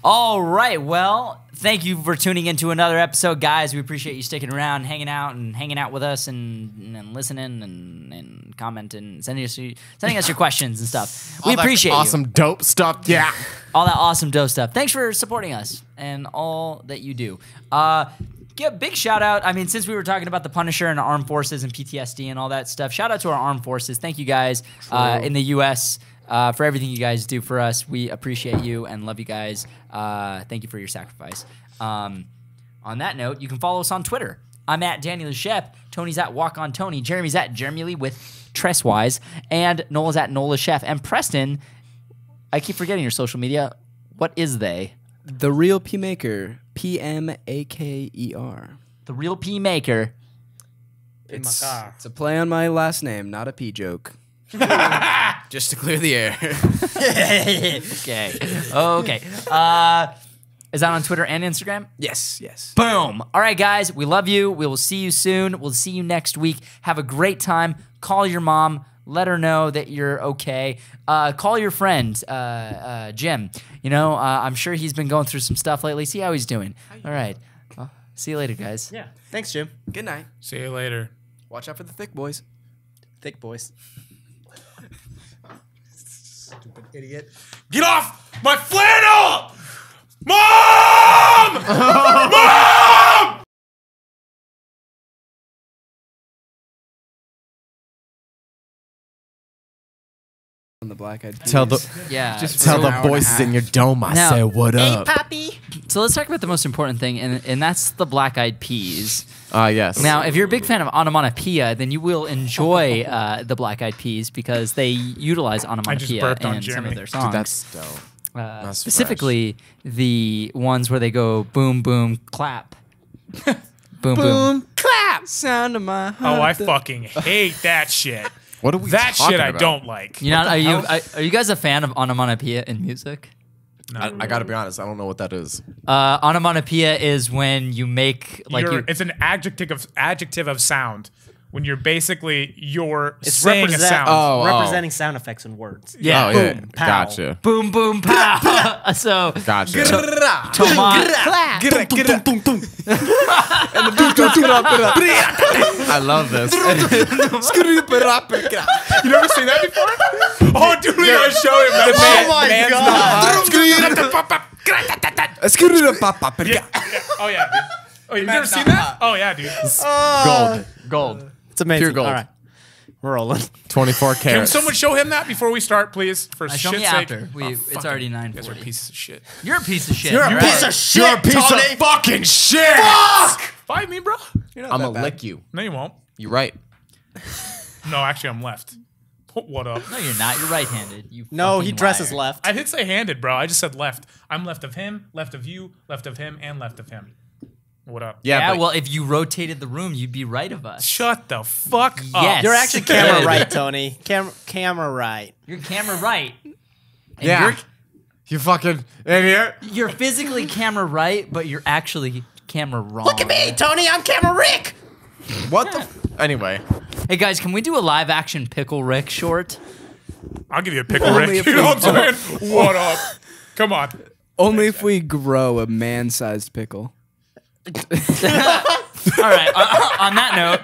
All right. Well, thank you for tuning into another episode, guys. We appreciate you sticking around, hanging out with us, and listening and commenting, sending us your questions and stuff. We appreciate you. Awesome, dope stuff. Yeah. All that awesome dope stuff. Thanks for supporting us and all that you do. Give a big shout out. I mean, since we were talking about the Punisher and armed forces and PTSD and all that stuff, shout out to our armed forces. Thank you guys in the U.S. For everything you guys do for us. We appreciate you and love you guys. Thank you for your sacrifice. On that note, you can follow us on Twitter. I'm at Daniel Shep. Tony's at Walk on Tony. Jeremy's at Jeremy Lee with Tresswise. And Noel's at Nola Chef. And Preston, I keep forgetting your social media. What is they? The Real P Maker. PMAKER. The Real P Maker. It's a play on my last name, not a P joke. Just to clear the air. Okay. Is that on Twitter and Instagram? Yes. Boom. All right, guys. We love you. We will see you soon. We'll see you next week. Have a great time. Call your mom. Let her know that you're okay. Call your friend, Jim. You know, I'm sure he's been going through some stuff lately. See how he's doing. All right. Well, see you later, guys. Yeah. Thanks, Jim. Good night. See you later. Watch out for the thick boys. Thick boys. Stupid idiot. Get off my flannel! Mom! Mom! On the Black Eyed Peas. Tell the voices in your dome I Now- said what up. Poppy. So let's talk about the most important thing, and that's the Black Eyed Peas. Yes. Now, if you're a big fan of onomatopoeia, then you will enjoy the Black Eyed Peas because they utilize onomatopoeia burped on in some Jeremy. of their songs. Dude, that's dope. That's Specifically, the ones where they go boom, boom, clap. Boom, boom. Clap! Sound of my heart. Oh, I fucking hate that shit. What are we That talking shit I about? don't like. You know, are you guys a fan of onomatopoeia in music? I gotta be honest, I don't know what that is. Onomatopoeia is when you make It's an adjective of sound. When you're basically It's saying a sound. representing sound effects and words. Yeah. Oh, yeah. Boom, pow. Gotcha. boom, boom, pow. So Gotcha. I love this. You never seen that before? Oh, dude, we gotta show him that. Oh, yeah, dude. Oh, you've never seen that? Oh, yeah, dude. gold. It's amazing. Pure gold. All right. We're rolling. 24 Can carats. someone show him that before we start, please? For Show shit's me sake. after. It's already 9:40. Piece of shit. You're a piece of shit. You're a piece of shit, You're a piece Tony. of fucking shit. Fight me, bro. I'm gonna lick you. No, you won't. You're right. No, actually, I'm left. What up? No, you're not. You're right-handed. You No, he fucking dresses liar. left. I didn't say handed, bro. I just said left. I'm left of him, left of you, left of him, and left of him. What up? Yeah, but well, if you rotated the room, you'd be right of us. Shut the fuck up. Yes. You're actually camera right, Tony. Camera right. You're camera right. And yeah. You fucking idiot. You're physically camera right, but you're actually camera wrong. Look at me, Tony. I'm camera Rick. What the? Anyway. Hey guys, can we do a live action Pickle Rick short? I'll give you a pickle, Rick. You know what I'm saying? What up? Come on. Only if we grow a man-sized pickle. All right. On that note.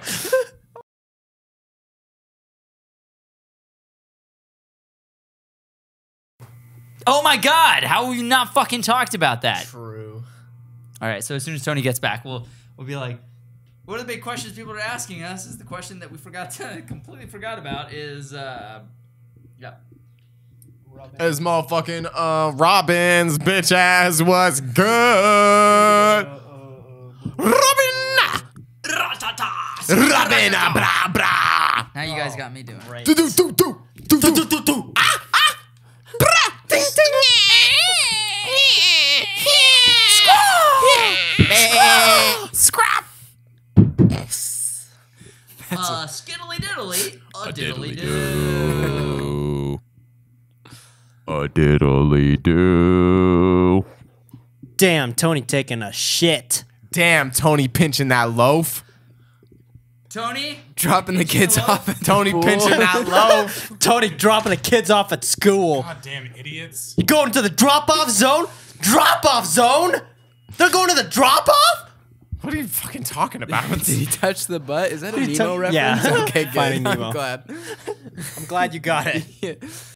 Oh my God! How have we not fucking talked about that? True. All right. So as soon as Tony gets back, we'll be like, what are the big questions people are asking us? Is the question that we completely forgot about is As motherfucking Robin's bitch ass was good. Robin! Robin! Bra bra! Now you guys got me doing. Right. Do do do do do do do do. Ah ah! Bra! Ding ding! Scrap! Skiddly diddly, a diddly doo. A diddly do. Damn, Tony taking a shit. Damn, Tony pinching that loaf. Tony, Dropping the kids off. At Tony the pinching pool. that loaf. Tony dropping the kids off at school. God damn idiots. You going to the drop-off zone? Drop-off zone? They're going to the drop-off? What are you fucking talking about? Did he touch the butt? Is that a he Nemo touch- reference? Yeah. Okay, good. Finding I'm Nemo. glad. I'm glad you got it.